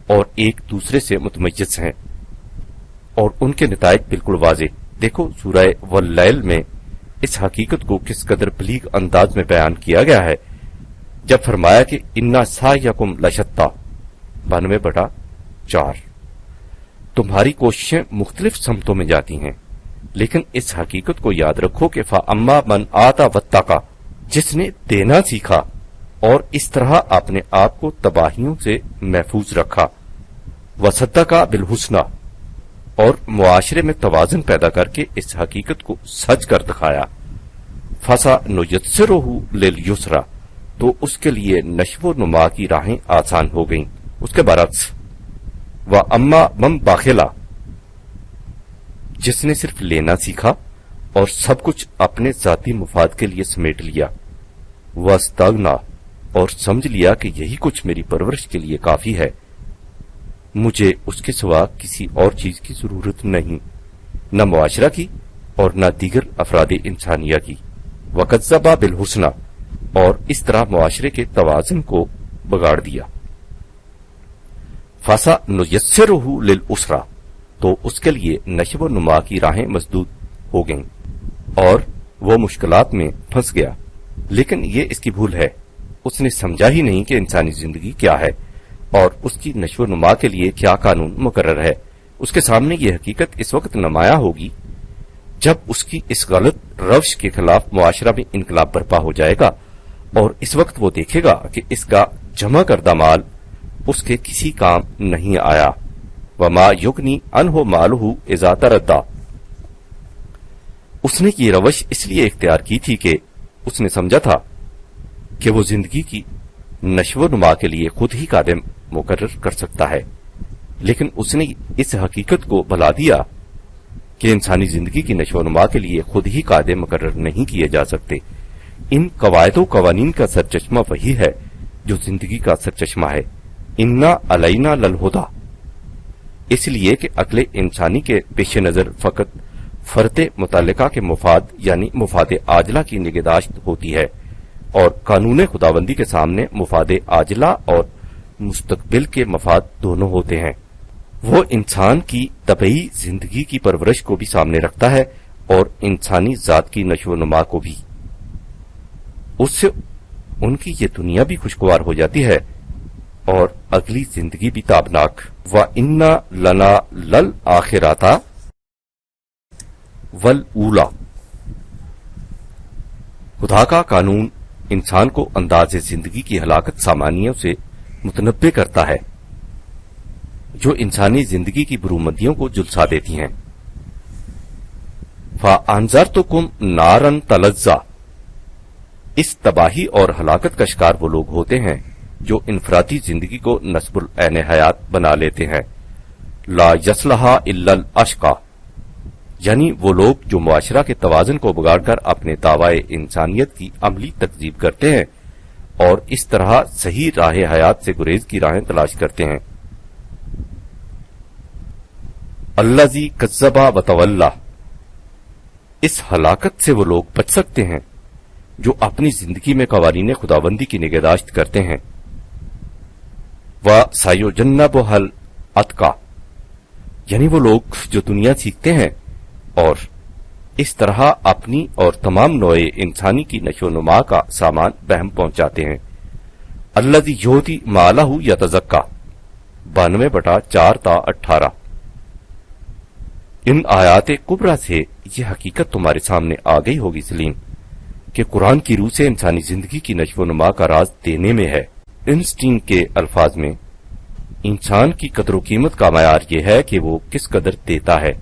اور ایک دوسرے سے متمیز ہیں اور ان کے نتائج بالکل واضح۔ دیکھو سورہ واللیل میں اس حقیقت کو کس قدر بلیغ انداز میں بیان کیا گیا ہے، جب فرمایا کہ انا سعیکم لشتی 92/4، تمہاری کوششیں مختلف سمتوں میں جاتی ہیں، لیکن اس حقیقت کو یاد رکھو کہ فاما من آتا واتقی، جس نے دینا سیکھا اور اس طرح اپنے آپ کو تباہیوں سے محفوظ رکھا، وصدق بالحسنی، اور معاشرے میں توازن پیدا کر کے اس حقیقت کو سچ کر دکھایا، فسنیسرہ للیسری، تو اس کے لیے نشو و نما کی راہیں آسان ہو گئیں۔ اس کے برعکس وَأَمَّا مَن بَخِلَ، جس نے صرف لینا سیکھا اور سب کچھ اپنے ذاتی مفاد کے لیے سمیٹ لیا، وَاسْتَغْنَىٰ، اور سمجھ لیا کہ یہی کچھ میری پرورش کے لیے کافی ہے، مجھے اس کے سوا کسی اور چیز کی ضرورت نہیں، نہ معاشرہ کی اور نہ دیگر افراد انسانیہ کی، وَكَذَّبَ بِالْحُسْنَىٰ، اور اس طرح معاشرے کے توازن کو بگاڑ دیا، فَسَنُيَسِّرُهُ لِلْعُسْرَىٰ، تو اس کے لیے نشو و نما کی راہیں مسدود ہو گئیں اور وہ مشکلات میں پھنس گیا۔ لیکن یہ اس کی بھول ہے، اس نے سمجھا ہی نہیں کہ انسانی زندگی کیا ہے اور اس کی نشو و نما کے لیے کیا قانون مقرر ہے۔ اس کے سامنے یہ حقیقت اس وقت نمایاں ہوگی جب اس کی اس غلط روش کے خلاف معاشرہ میں انقلاب برپا ہو جائے گا، اور اس وقت وہ دیکھے گا کہ اس کا جمع کردہ مال اس کے کسی کام نہیں آیا، وما یغنی عنہ مالہ اذا تردی۔ اس نے یہ روش اس لیے اختیار کی تھی کہ اس نے سمجھا تھا کہ وہ زندگی کی نشو و نما کے لیے خود ہی قادم مقرر کر سکتا ہے، لیکن اس نے اس حقیقت کو بھلا دیا کہ انسانی زندگی کی نشو و نما کے لیے خود ہی قادم مقرر نہیں کیے جا سکتے۔ ان قواعد و قوانین کا سرچشمہ وہی ہے جو زندگی کا سرچشمہ ہے، انا علینا للہدا، اس لیے کہ عقل انسانی کے پیش نظر فقط فرد متعلقہ کے مفاد یعنی مفاد عاجلہ کی نگہداشت ہوتی ہے، اور قانون خداوندی کے سامنے مفاد عاجلہ اور مستقبل کے مفاد دونوں ہوتے ہیں۔ وہ انسان کی طبعی زندگی کی پرورش کو بھی سامنے رکھتا ہے اور انسانی ذات کی نشو و نما کو بھی۔ اس سے ان کی یہ دنیا بھی خوشگوار ہو جاتی ہے اور اگلی زندگی بھی تابناک۔ وَإِنَّ لَنَا لَلْآخِرَةَ وَالْأُولَى، خدا کا قانون انسان کو انداز زندگی کی ہلاکت سامانیوں سے متنبع کرتا ہے جو انسانی زندگی کی برومندیوں کو جلسا دیتی ہیں۔ فَأَنذَرْتُكُمْ نَارًا تَلَظَّىٰ، اس تباہی اور ہلاکت کا شکار وہ لوگ ہوتے ہیں جو انفرادی زندگی کو نصب العین حیات بنا لیتے ہیں۔ لا یصلحا الا الاشقى، یعنی وہ لوگ جو معاشرہ کے توازن کو بگاڑ کر اپنے دعوی انسانیت کی عملی تکذیب کرتے ہیں اور اس طرح صحیح راہ حیات سے گریز کی راہیں تلاش کرتے ہیں۔ الذی کذب وتولی، اس ہلاکت سے وہ لوگ بچ سکتے ہیں جو اپنی زندگی میں قوانین خداوندی کی نگہداشت کرتے ہیں۔ وَسَيُجَنَّبُهَا الْأَتْقَى، یعنی وہ لوگ جو دنیا سیکھتے ہیں اور اس طرح اپنی اور تمام نوع انسانی کی نشو و نما کا سامان بہم پہنچاتے ہیں۔ الذی یؤتی مالہ یتزکیٰ، 92/4-18۔ ان آیات کبریٰ سے یہ حقیقت تمہارے سامنے آ گئی ہوگی سلیم کہ قرآن کی روح سے انسانی زندگی کی نشو و نما کا راز دینے میں ہے۔ اینسٹین کے الفاظ میں انسان کی قدر و قیمت کا معیار یہ ہے کہ وہ کس قدر دیتا ہے،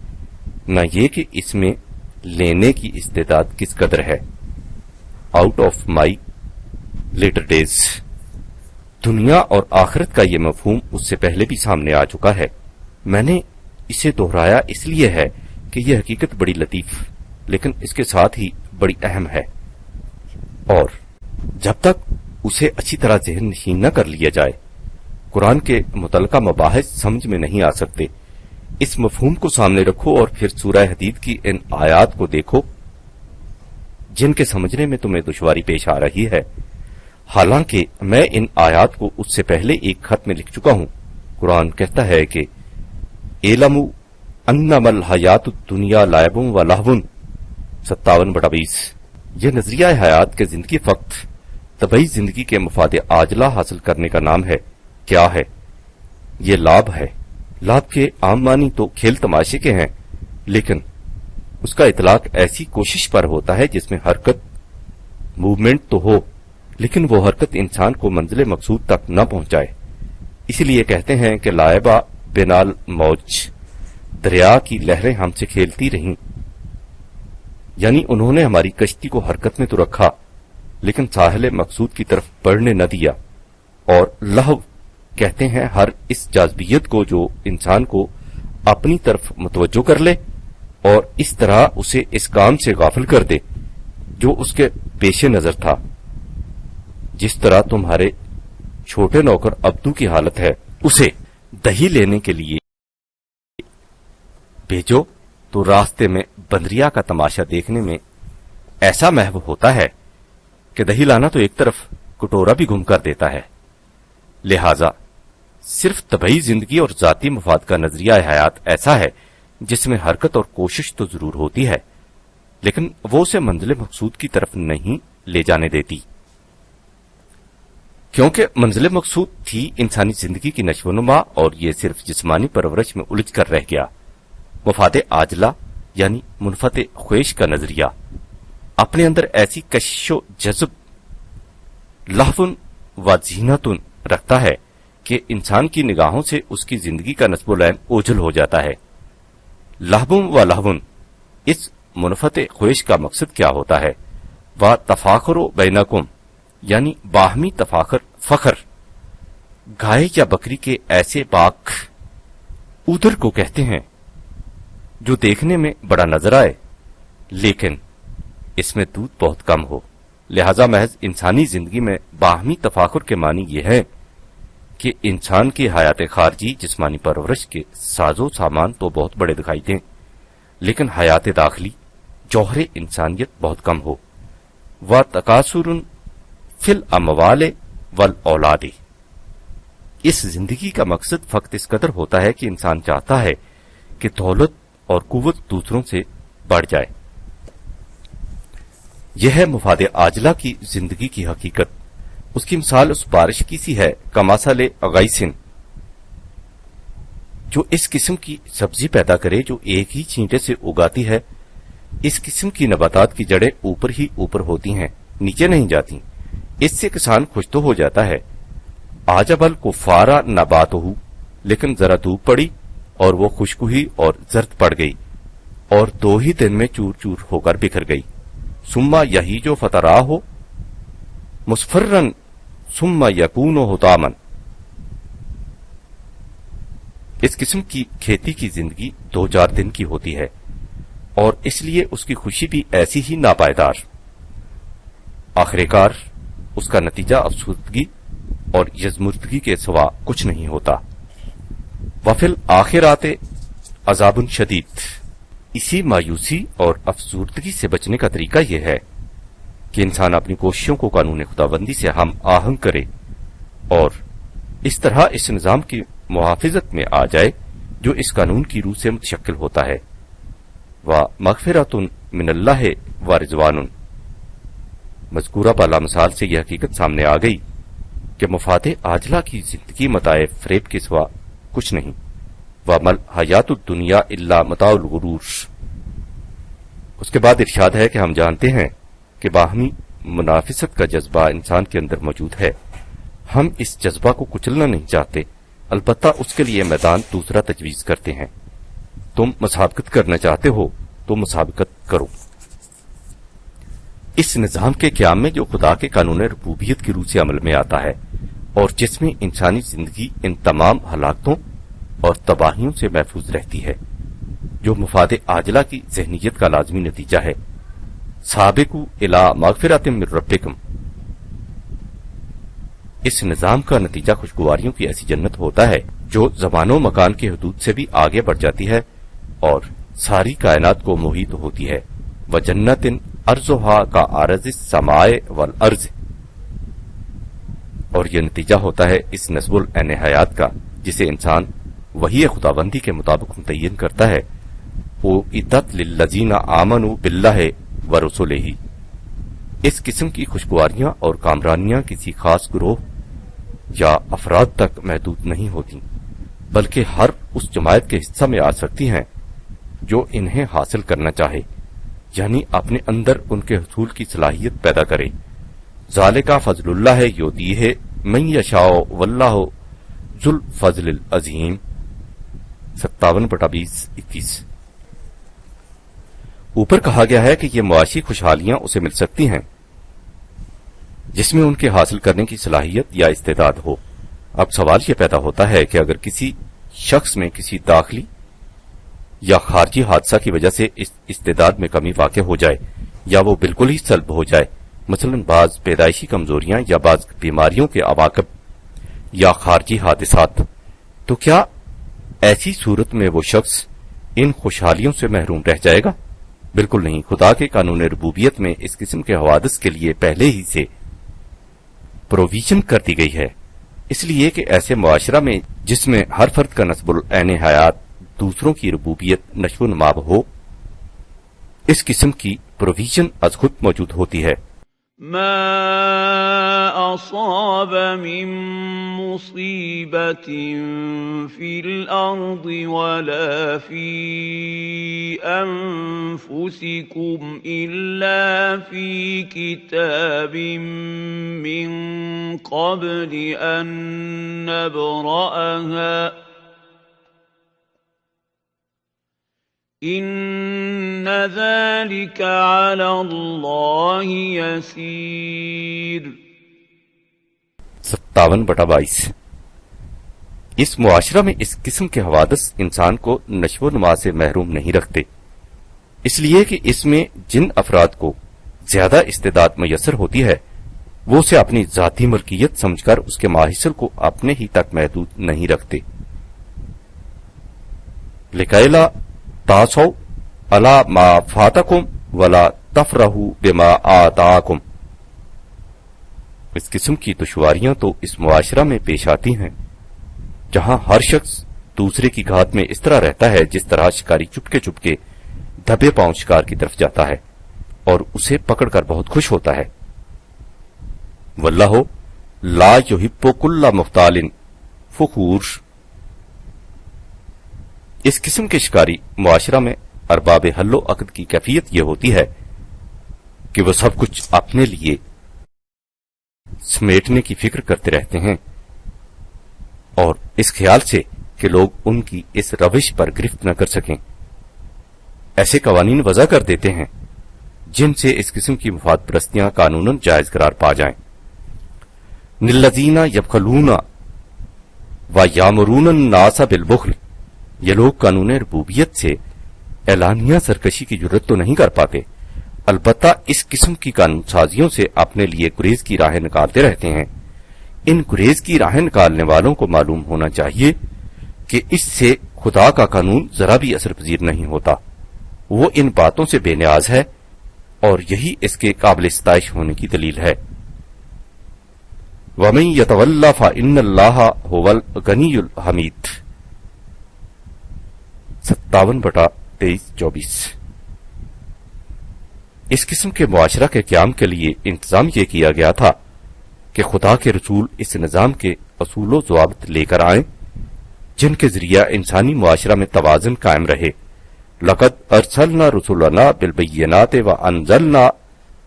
نہ یہ کہ اس میں لینے کی استعداد کس قدر ہے۔ Out of my latter days. دنیا اور آخرت کا یہ مفہوم اس سے پہلے بھی سامنے آ چکا ہے، میں نے اسے دہرایا اس لیے ہے کہ یہ حقیقت بڑی لطیف لیکن اس کے ساتھ ہی بڑی اہم ہے، اور جب تک اسے اچھی طرح ذہن نشین نہ کر لیا جائے قرآن کے متعلقہ مباحث سمجھ میں نہیں آ سکتے۔ اس مفہوم کو سامنے رکھو اور پھر سورہ حدید کی ان آیات کو دیکھو جن کے سمجھنے میں تمہیں دشواری پیش آ رہی ہے، حالانکہ میں ان آیات کو اس سے پہلے ایک خط میں لکھ چکا ہوں۔ قرآن کہتا ہے کہ اعلموا انما الحیات الدنیا لعب و لہو، 57/20۔ یہ نظریہ حیات کے زندگی فقط طبعی زندگی کے مفاد عاجلہ حاصل کرنے کا نام ہے۔ کیا ہے یہ؟ لعب ہے۔ لعب کے عام معنی تو کھیل تماشے کے ہیں، لیکن اس کا اطلاق ایسی کوشش پر ہوتا ہے جس میں حرکت، موومنٹ تو ہو لیکن وہ حرکت انسان کو منزل مقصود تک نہ پہنچائے۔ اسی لیے کہتے ہیں کہ لائبہ بنال موج، دریا کی لہریں ہم سے کھیلتی رہیں، یعنی انہوں نے ہماری کشتی کو حرکت میں تو رکھا لیکن ساحل مقصود کی طرف بڑھنے نہ دیا۔ اور لہو کہتے ہیں ہر اس جاذبیت کو جو انسان کو اپنی طرف متوجہ کر لے اور اس طرح اسے اس کام سے غافل کر دے جو اس کے پیش نظر تھا، جس طرح تمہارے چھوٹے نوکر عبدو کی حالت ہے۔ اسے دہی لینے کے لیے بھیجو تو راستے میں بندریا کا تماشا دیکھنے میں ایسا محو ہوتا ہے کہ دہی لانا تو ایک طرف کٹورا بھی گم کر دیتا ہے۔ لہذا صرف طبعی زندگی اور ذاتی مفاد کا نظریہ حیات ایسا ہے جس میں حرکت اور کوشش تو ضرور ہوتی ہے لیکن وہ اسے منزل مقصود کی طرف نہیں لے جانے دیتی، کیونکہ منزل مقصود تھی انسانی زندگی کی نشو و نما اور یہ صرف جسمانی پرورش میں الجھ کر رہ گیا۔ مفاد عاجلہ یعنی منفعت خواہش کا نظریہ اپنے اندر ایسی کشش و جذب، لہو و زینت رکھتا ہے کہ انسان کی نگاہوں سے اس کی زندگی کا نصب العین اوجھل ہو جاتا ہے۔ لہو و لہون، اس منفعت خواہش کا مقصد کیا ہوتا ہے؟ وہ تفاخر بینکم، یعنی باہمی تفاخر، فخر۔ گائے یا بکری کے ایسے باک ادھر کو کہتے ہیں جو دیکھنے میں بڑا نظر آئے لیکن اس میں دودھ بہت کم ہو۔ لہذا محض انسانی زندگی میں باہمی تفاخر کے معنی یہ ہے کہ انسان کی حیات خارجی جسمانی پرورش کے ساز و سامان تو بہت بڑے دکھائی دیں، لیکن حیات داخلی جوہر انسانیت بہت کم ہو۔ وَتَكَاثُرٌ فِي الْأَمْوَالِ وَالْأَوْلَادِ، اس زندگی کا مقصد فقط اس قدر ہوتا ہے کہ انسان چاہتا ہے کہ دولت اور قوت دوسروں سے بڑھ جائے۔ یہ ہے مفاد عاجلہ کی زندگی کی حقیقت۔ اس کی مثال اس بارش کی سی ہے، کمثل غیث، جو اس قسم کی سبزی پیدا کرے جو ایک ہی چھینٹے سے اگاتی ہے۔ اس قسم کی نباتات کی جڑیں اوپر ہی اوپر ہوتی ہیں، نیچے نہیں جاتی۔ اس سے کسان خوش تو ہو جاتا ہے۔ عجب الکفار نباتہ، لیکن ذرا دھوپ پڑی اور وہ خشک ہوئی اور زرد پڑ گئی اور 2 ہی دن میں چور چور ہو کر بکھر گئی۔ ثم یہیج فتراہ مصفرا ثم یکون حطاما، اس قسم کی کھیتی کی زندگی 2-4 دن کی ہوتی ہے اور اس لیے اس کی خوشی بھی ایسی ہی ناپائیدار۔ آخر کار اس کا نتیجہ افسردگی اور یزمردگی کے سوا کچھ نہیں ہوتا۔ وفی الآخرات عذاب شدید، اسی مایوسی اور افسردگی سے بچنے کا طریقہ یہ ہے کہ انسان اپنی کوششوں کو قانون خداوندی سے ہم آہنگ کرے اور اس طرح اس نظام کی محافظت میں آ جائے جو اس قانون کی روح سے متشکل ہوتا ہے۔ وَمَغْفِرَةٌ مِّنَ اللَّهِ وَرِضْوَانٌ، مذکورہ بالا مثال سے یہ حقیقت سامنے آ گئی کہ مفاد عاجلہ کی زندگی متاع فریب کے سوا کچھ نہیں۔ وَمَا الْحَيَاةُ الدُّنْيَا إِلَّا مَتَاعُ الْغُرُورِ، اس کے بعد ارشاد ہے کہ ہم جانتے ہیں کہ باہمی منافست کا جذبہ انسان کے اندر موجود ہے۔ ہم اس جذبہ کو کچلنا نہیں چاہتے، البتہ اس کے لیے میدان دوسرا تجویز کرتے ہیں۔ تم مسابقت کرنا چاہتے ہو تو مسابقت کرو۔ اس نظام کے قیام میں جو خدا کے قانون ربوبیت کی روح سے عمل میں آتا ہے اور جس میں انسانی زندگی ان تمام ہلاکتوں اور تباہیوں سے محفوظ رہتی ہے، جو مفاد عاجلہ کی ذہنیت کا لازمی نتیجہ ہے۔ سابقوا الی مغفرۃ من ربکم، اس نظام کا نتیجہ خوشگواریوں کی ایسی جنت ہوتا ہے جو زمان و مکان کی حدود سے بھی آگے بڑھ جاتی ہے اور ساری کائنات کو محیط ہوتی ہے۔ وجنت ارضھا کعرض السماء والارض، اور یہ نتیجہ ہوتا ہے اس نصب العین حیات کا جسے انسان وحی خداوندی کے مطابق متعین کرتا ہے۔ اعدت للذین آمنوا باللہ ورسلہ، اس قسم کی خوشگواریاں اور کامرانیاں کسی خاص گروہ یا افراد تک محدود نہیں ہوتی، بلکہ ہر اس جماعت کے حصہ میں آ سکتی ہیں جو انہیں حاصل کرنا چاہے، یعنی اپنے اندر ان کے حصول کی صلاحیت پیدا کرے۔ ذالک فضل اللہ یؤتیہ من یشاء واللہ ذو الفضل العظیم، 57/20-21۔ اوپر کہا گیا ہے کہ یہ معاشی خوشحالیاں اسے مل سکتی ہیں جس میں ان کے حاصل کرنے کی صلاحیت یا استعداد ہو۔ اب سوال یہ پیدا ہوتا ہے کہ اگر کسی شخص میں کسی داخلی یا خارجی حادثہ کی وجہ سے اس استعداد میں کمی واقع ہو جائے یا وہ بالکل ہی سلب ہو جائے، مثلا بعض پیدائشی کمزوریاں یا بعض بیماریوں کے عواقب یا خارجی حادثات، تو کیا ایسی صورت میں وہ شخص ان خوشحالیوں سے محروم رہ جائے گا؟ بالکل نہیں۔ خدا کے قانون ربوبیت میں اس قسم کے حوادث کے لیے پہلے ہی سے پروویژن کر دی گئی ہے، اس لیے کہ ایسے معاشرہ میں جس میں ہر فرد کا نصب العین حیات دوسروں کی ربوبیت نشو و نما ہو، اس قسم کی پروویژن از خود موجود ہوتی ہے۔ ما أصاب من مصيبة في الأرض ولا في أنفسكم إلا في كتاب من قبل أن نبرأها إن ذلك على الله يسير۔ 57/22۔ اس معاشرہ میں اس قسم کے حوادث انسان کو نشو و نما سے محروم نہیں رکھتے، اس لیے کہ اس میں جن افراد کو زیادہ استعداد میسر ہوتی ہے وہ اسے اپنی ذاتی ملکیت سمجھ کر اس کے ماحصل کو اپنے ہی تک محدود نہیں رکھتے. لکیلا تاسو علی ما فاتکم ولا تفرحوا بما آتاکم. اس قسم کی دشواریاں تو اس معاشرہ میں پیش آتی ہیں جہاں ہر شخص دوسرے کی گھات میں اس طرح رہتا ہے جس طرح شکاری چپکے چپکے دبے پاؤں شکار کی طرف جاتا ہے اور اسے پکڑ کر بہت خوش ہوتا ہے. واللہ لا یحب کل مختال فخور. اس قسم کے شکاری معاشرہ میں ارباب حل و عقد کی کیفیت یہ ہوتی ہے کہ وہ سب کچھ اپنے لیے سمیٹنے کی فکر کرتے رہتے ہیں اور اس خیال سے کہ لوگ ان کی اس روش پر گرفت نہ کر سکیں ایسے قوانین وضع کر دیتے ہیں جن سے اس قسم کی مفاد پرستیاں قانوناً جائز قرار پا جائیں. للذین یبخلون و یامرون الناس بالبخل. یہ لوگ قانون ربوبیت سے اعلانیہ سرکشی کی جرت تو نہیں کر پاتے، البتہ اس قسم کی قانون سازیوں سے اپنے لیے گریز کی راہیں نکالتے رہتے ہیں. ان گریز کی راہیں نکالنے والوں کو معلوم ہونا چاہیے کہ اس سے خدا کا قانون ذرا بھی اثر پذیر نہیں ہوتا. وہ ان باتوں سے بے نیاز ہے اور یہی اس کے قابل ستائش ہونے کی دلیل ہے. وَمَن يَتَوَلَّ فَإِنَّ اللَّهَ هُوَ الْغَنِيُّ الْحَمِيدُ. 57/23-24. اس قسم کے معاشرہ کے قیام کے لیے انتظام یہ کیا گیا تھا کہ خدا کے رسول اس نظام کے اصول و ضوابط لے کر آئیں جن کے ذریعہ انسانی معاشرہ میں توازن قائم رہے. لقد ارسلنا رسولنا بالبینات وانزلنا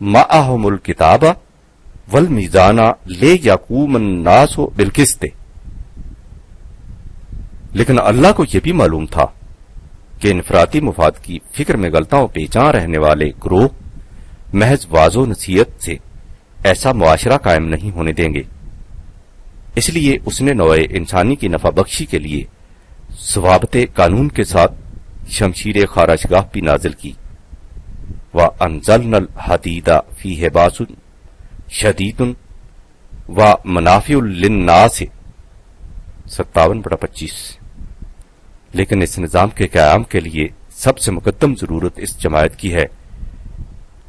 معهم الکتاب والمیزان لیقوم الناس بالقسط. لیکن اللہ کو یہ بھی معلوم تھا کہ انفرادی مفاد کی فکر میں غلطاں پیچاں رہنے والے گروہ محض واض و نصیحت سے ایسا معاشرہ قائم نہیں ہونے دیں گے. اس لیے اس نے نوع انسانی کی نفع بخشی کے لیے ضوابط قانون کے ساتھ شمشیر خارشگاہ بھی نازل کی. وَأَنزَلْنَا الْحَدِيدَ فِيهِ بَأْسٌ شَدِيدٌ وَمَنَافِعُ لِلنَّاسِ. 57/25. لیکن اس نظام کے قیام کے لیے سب سے مقدم ضرورت اس جماعت کی ہے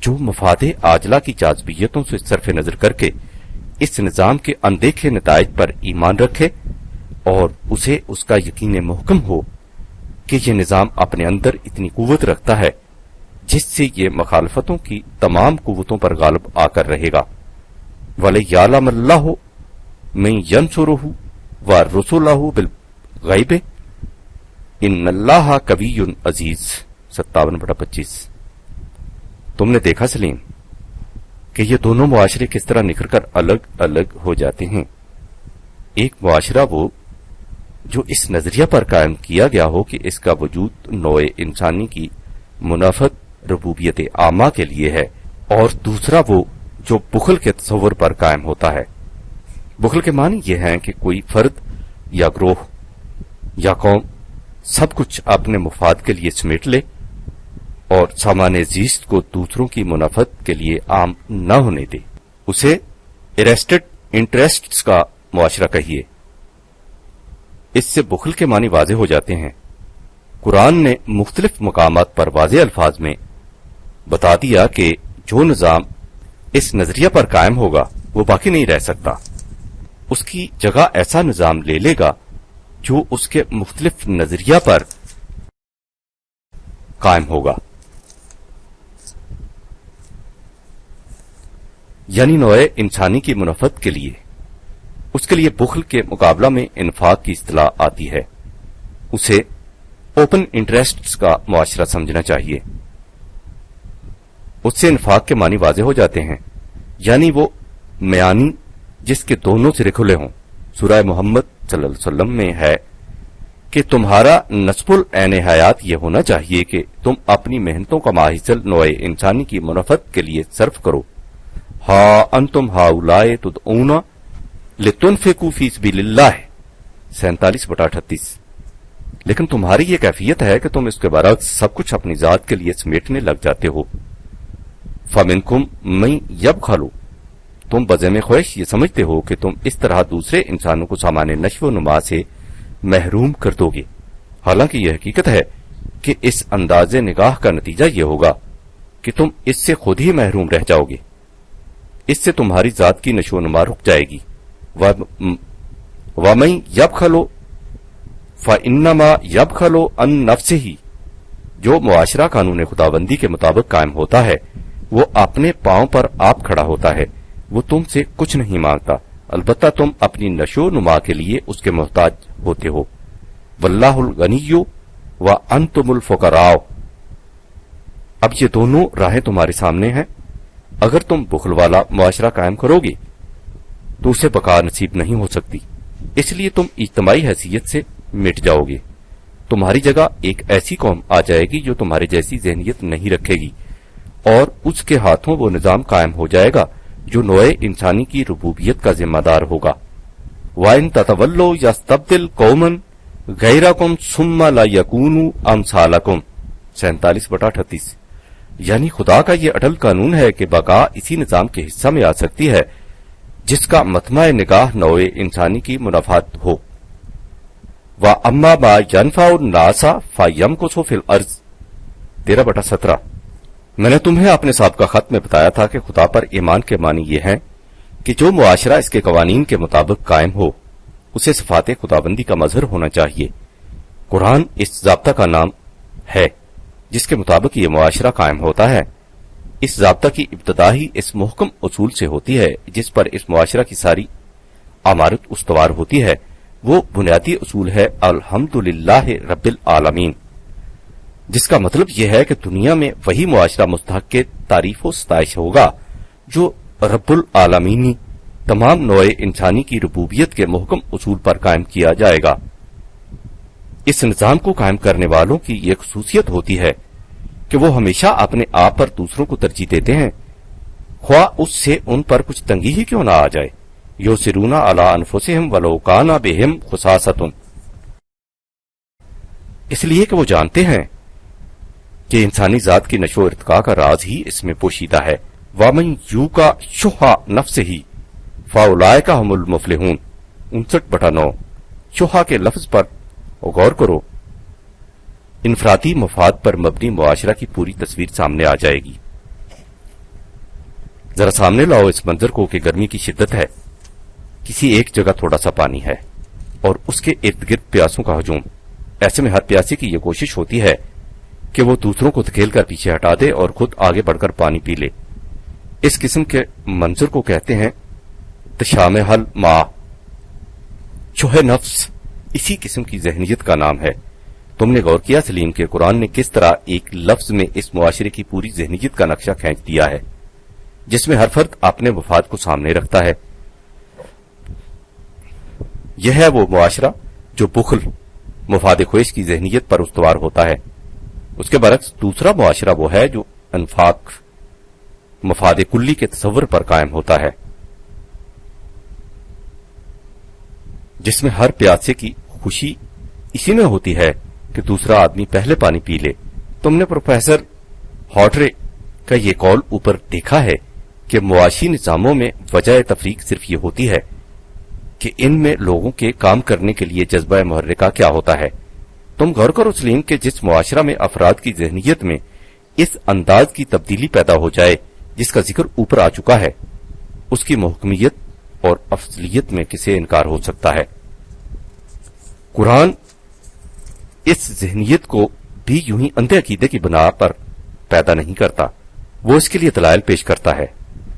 جو مفاد عاجلہ کی جاذبیتوں سے صرف نظر کر کے اس نظام کے اندیکھے نتائج پر ایمان رکھے اور اسے اس کا یقین محکم ہو کہ یہ نظام اپنے اندر اتنی قوت رکھتا ہے جس سے یہ مخالفتوں کی تمام قوتوں پر غالب آ کر رہے گا. وَلِيَعْلَمَ اللَّهُ مَن يَنصُرُهُ وَرُسُلَهُ بِالْغَيْبِ إِنَّ اللَّهَ قَوِيٌّ عَزِيزٌ. 57/25. تم نے دیکھا سلیم کہ یہ دونوں معاشرے کس طرح نکھر کر الگ الگ ہو جاتے ہیں. ایک معاشرہ وہ جو اس نظریہ پر قائم کیا گیا ہو کہ اس کا وجود نوع انسانی کی منافت ربوبیت عامہ کے لیے ہے، اور دوسرا وہ جو بخل کے تصور پر قائم ہوتا ہے. بخل کے معنی یہ ہیں کہ کوئی فرد یا گروہ یا قوم سب کچھ اپنے مفاد کے لیے سمیٹ لے اور سامان زیست کو دوسروں کی منافت کے لیے عام نہ ہونے دے. اسے ارسٹڈ انٹرسٹس کا معاشرہ کہیے. اس سے بخل کے معنی واضح ہو جاتے ہیں. قرآن نے مختلف مقامات پر واضح الفاظ میں بتا دیا کہ جو نظام اس نظریہ پر قائم ہوگا وہ باقی نہیں رہ سکتا. اس کی جگہ ایسا نظام لے لے گا جو اس کے مختلف نظریہ پر قائم ہوگا. یعنی نوع انسانی کی منافت کے لیے اس کے لیے بخل کے مقابلہ میں انفاق کی اصطلاح آتی ہے. اسے اوپن انٹرسٹس کا معاشرہ سمجھنا چاہیے. اس سے انفاق کے معنی واضح ہو جاتے ہیں، یعنی وہ میانی جس کے دونوں سرے کھلے ہوں. سورہ محمد صلی اللہ علیہ وسلم میں ہے کہ تمہارا نصب العین حیات یہ ہونا چاہیے کہ تم اپنی محنتوں کا ماحصل نوع انسانی کی منافت کے لیے صرف کرو. ہا انتم ہاؤلاء تدعون لتنفقوا فی سبیل اللہ. 47/38. لیکن تمہاری یہ کیفیت ہے کہ تم اس کے برعکس سب کچھ اپنی ذات کے لیے سمیٹنے لگ جاتے ہو. فمنکم من یبخل. تم بزم خواہش یہ سمجھتے ہو کہ تم اس طرح دوسرے انسانوں کو سامان نشو و نما سے محروم کر دو گے، حالانکہ یہ حقیقت ہے کہ اس انداز نگاہ کا نتیجہ یہ ہوگا کہ تم اس سے خود ہی محروم رہ جاؤ گے، اس سے تمہاری ذات کی نشو و نما رک جائے گی۔ وَمَن يَبْخَلُ فَإِنَّمَا يَبْخَلُ عَن نَفْسِهِ، جو معاشرہ قانون خداوندی کے مطابق قائم ہوتا ہے وہ اپنے پاؤں پر آپ کھڑا ہوتا ہے، وہ تم سے کچھ نہیں مانگتا، البتہ تم اپنی نشو و نما کے لیے اس کے محتاج ہوتے ہو۔ واللہ الغنی وانتم الفقراء، اب یہ دونوں راہیں تمہارے سامنے ہیں۔ اگر تم بخل والا معاشرہ قائم کرو گے تو اسے بقا نصیب نہیں ہو سکتی، اس لیے تم اجتماعی حیثیت سے مٹ جاؤ گے۔ تمہاری جگہ ایک ایسی قوم آ جائے گی جو تمہارے جیسی ذہنیت نہیں رکھے گی، اور اس کے ہاتھوں وہ نظام قائم ہو جائے گا جو نوع انسانی کی ربوبیت کا ذمہ دار ہوگا۔ وَإِن تَتَوَلَّوْا يَسْتَبْدِلْ قَوْمًا غَيْرَكُمْ ثُمَّ لَا يَكُونُوا أَمْثَالَكُمْ 47/38، یعنی خدا کا یہ اٹل قانون ہے کہ بقا اسی نظام کے حصہ میں آ سکتی ہے جس کا مطمع نگاہ نوع انسانی کی منافعت ہو۔ وَأَمَّا مَا يَنْفَعُ النَّاسَ فَيَمْكُثُ فِي الْأَرْضِ 13/17، میں نے تمہیں اپنے سابقہ خط میں بتایا تھا کہ خدا پر ایمان کے معنی یہ ہیں کہ جو معاشرہ اس کے قوانین کے مطابق قائم ہو اسے صفات خداوندی کا مظہر ہونا چاہیے۔ قرآن اس ضابطہ کا نام ہے جس کے مطابق یہ معاشرہ قائم ہوتا ہے۔ اس ضابطہ کی ابتدا ہی اس محکم اصول سے ہوتی ہے جس پر اس معاشرہ کی ساری عمارت استوار ہوتی ہے۔ وہ بنیادی اصول ہے الحمدللہ رب العالمین، جس کا مطلب یہ ہے کہ دنیا میں وہی معاشرہ مستحق کے تعریف و ستائش ہوگا جو رب العالمینی تمام نوع انسانی کی ربوبیت کے محکم اصول پر قائم کیا جائے گا۔ اس نظام کو قائم کرنے والوں کی یہ خصوصیت ہوتی ہے کہ وہ ہمیشہ اپنے آپ پر دوسروں کو ترجیح دیتے ہیں، خواہ اس سے ان پر کچھ تنگی ہی کیوں نہ آ جائے۔ یؤثرون علی انفسہم ولو کان بہم خصاصۃ، اس لیے کہ وہ جانتے ہیں کہ انسانی ذات کی نشو و ارتقاء کا راز ہی اس میں پوشیدہ ہے۔ وَمَن یُوقَ شُحَّ نَفْسِهِ فَأُولَٰئِکَ هُمُ الْمُفْلِحُونَ 59/9، شحّ کے لفظ پر غور کرو، انفرادی مفاد پر مبنی معاشرہ کی پوری تصویر سامنے آ جائے گی۔ ذرا سامنے لاؤ اس منظر کو کہ گرمی کی شدت ہے، کسی ایک جگہ تھوڑا سا پانی ہے اور اس کے ارد گرد پیاسوں کا ہجوم۔ ایسے میں ہر پیاسے کی یہ کوشش ہوتی ہے کہ وہ دوسروں کو دھکیل کر پیچھے ہٹا دے اور خود آگے بڑھ کر پانی پی لے۔ اس قسم کے منظر کو کہتے ہیں تشامہ الماء، شح نفس اسی قسم کی ذہنیت کا نام ہے۔ تم نے غور کیا سلیم کہ قرآن نے کس طرح ایک لفظ میں اس معاشرے کی پوری ذہنیت کا نقشہ کھینچ دیا ہے جس میں ہر فرد اپنے مفاد کو سامنے رکھتا ہے۔ یہ ہے وہ معاشرہ جو بخل، مفاد خواہش کی ذہنیت پر استوار ہوتا ہے۔ اس کے برعکس دوسرا معاشرہ وہ ہے جو انفاق، مفاد کلی کے تصور پر قائم ہوتا ہے، جس میں ہر پیاسے کی خوشی اسی میں ہوتی ہے کہ دوسرا آدمی پہلے پانی پی لے۔ تم نے پروفیسر ہاٹرے کا یہ قول اوپر دیکھا ہے کہ معاشی نظاموں میں وجہ تفریق صرف یہ ہوتی ہے کہ ان میں لوگوں کے کام کرنے کے لیے جذبہ محرکہ کیا ہوتا ہے۔ تم غور کرو سلیم کہ جس معاشرہ میں افراد کی ذہنیت میں اس انداز کی تبدیلی پیدا ہو جائے جس کا ذکر اوپر آ چکا ہے، اس کی محکمیت اور افضلیت میں کسے انکار ہو سکتا ہے۔ قرآن اس ذہنیت کو بھی یوں ہی اندھے عقیدے کی بنا پر پیدا نہیں کرتا، وہ اس کے لیے دلائل پیش کرتا ہے۔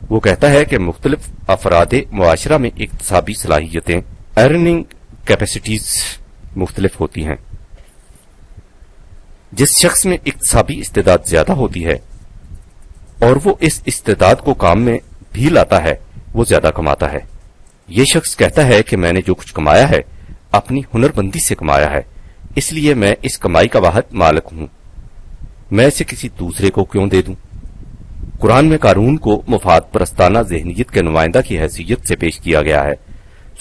وہ کہتا ہے کہ مختلف افراد معاشرہ میں اکتسابی صلاحیتیں، ارننگ کیپیسٹیز مختلف ہوتی ہیں۔ جس شخص میں اکتسابی استعداد زیادہ ہوتی ہے اور وہ اس استعداد کو کام میں بھی لاتا ہے، وہ زیادہ کماتا ہے۔ یہ شخص کہتا ہے کہ میں نے جو کچھ کمایا ہے اپنی ہنر بندی سے کمایا ہے، اس لیے میں اس کمائی کا واحد مالک ہوں، میں اسے کسی دوسرے کو کیوں دے دوں۔ قرآن میں قارون کو مفاد پرستانہ ذہنیت کے نمائندہ کی حیثیت سے پیش کیا گیا ہے۔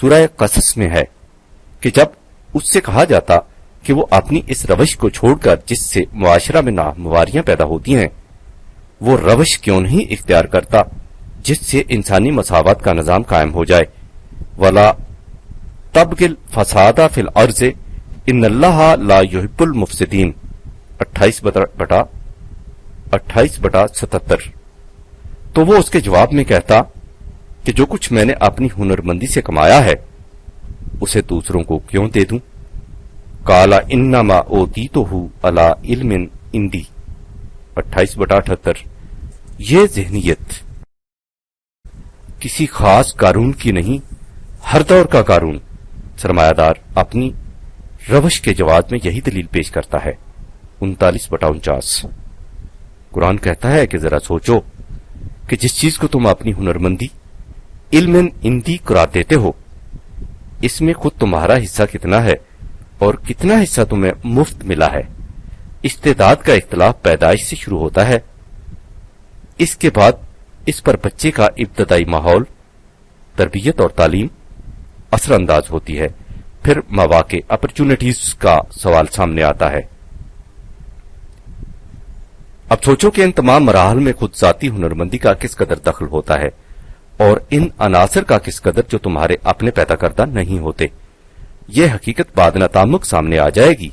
سورہ قصص میں ہے کہ جب اس سے کہا جاتا کہ وہ اپنی اس روش کو چھوڑ کر جس سے معاشرہ میں ناہمواریاں پیدا ہوتی ہیں وہ روش کیوں نہیں اختیار کرتا جس سے انسانی مساوات کا نظام قائم ہو جائے. ولا تبغل فسادا فی الارض ان اللہ لا یحب المفسدین 28/77. تو وہ اس کے جواب میں کہتا کہ جو کچھ میں نے اپنی ہنرمندی سے کمایا ہے اسے دوسروں کو کیوں دے دوں. قال انما اوتیتہ علی علم عندی 28/78. یہ ذہنیت کسی خاص قارون کی نہیں، ہر دور کا قارون سرمایہ دار اپنی روش کے جواب میں یہی دلیل پیش کرتا ہے. 39/49. قرآن کہتا ہے کہ ذرا سوچو کہ جس چیز کو تم اپنی ہنرمندی علم عندی قرار دیتے ہو اس میں خود تمہارا حصہ کتنا ہے اور کتنا حصہ تمہیں مفت ملا ہے. استعداد کا اختلاف پیدائش سے شروع ہوتا ہے، اس کے بعد اس پر بچے کا ابتدائی ماحول، تربیت اور تعلیم اثر انداز ہوتی ہے، پھر مواقع اپرچونٹیز کا سوال سامنے آتا ہے. اب سوچو کہ ان تمام مراحل میں خود ذاتی ہنرمندی کا کس قدر دخل ہوتا ہے اور ان عناصر کا کس قدر جو تمہارے اپنے پیدا کردہ نہیں ہوتے. یہ حقیقت بعد نتامک سامنے آ جائے گی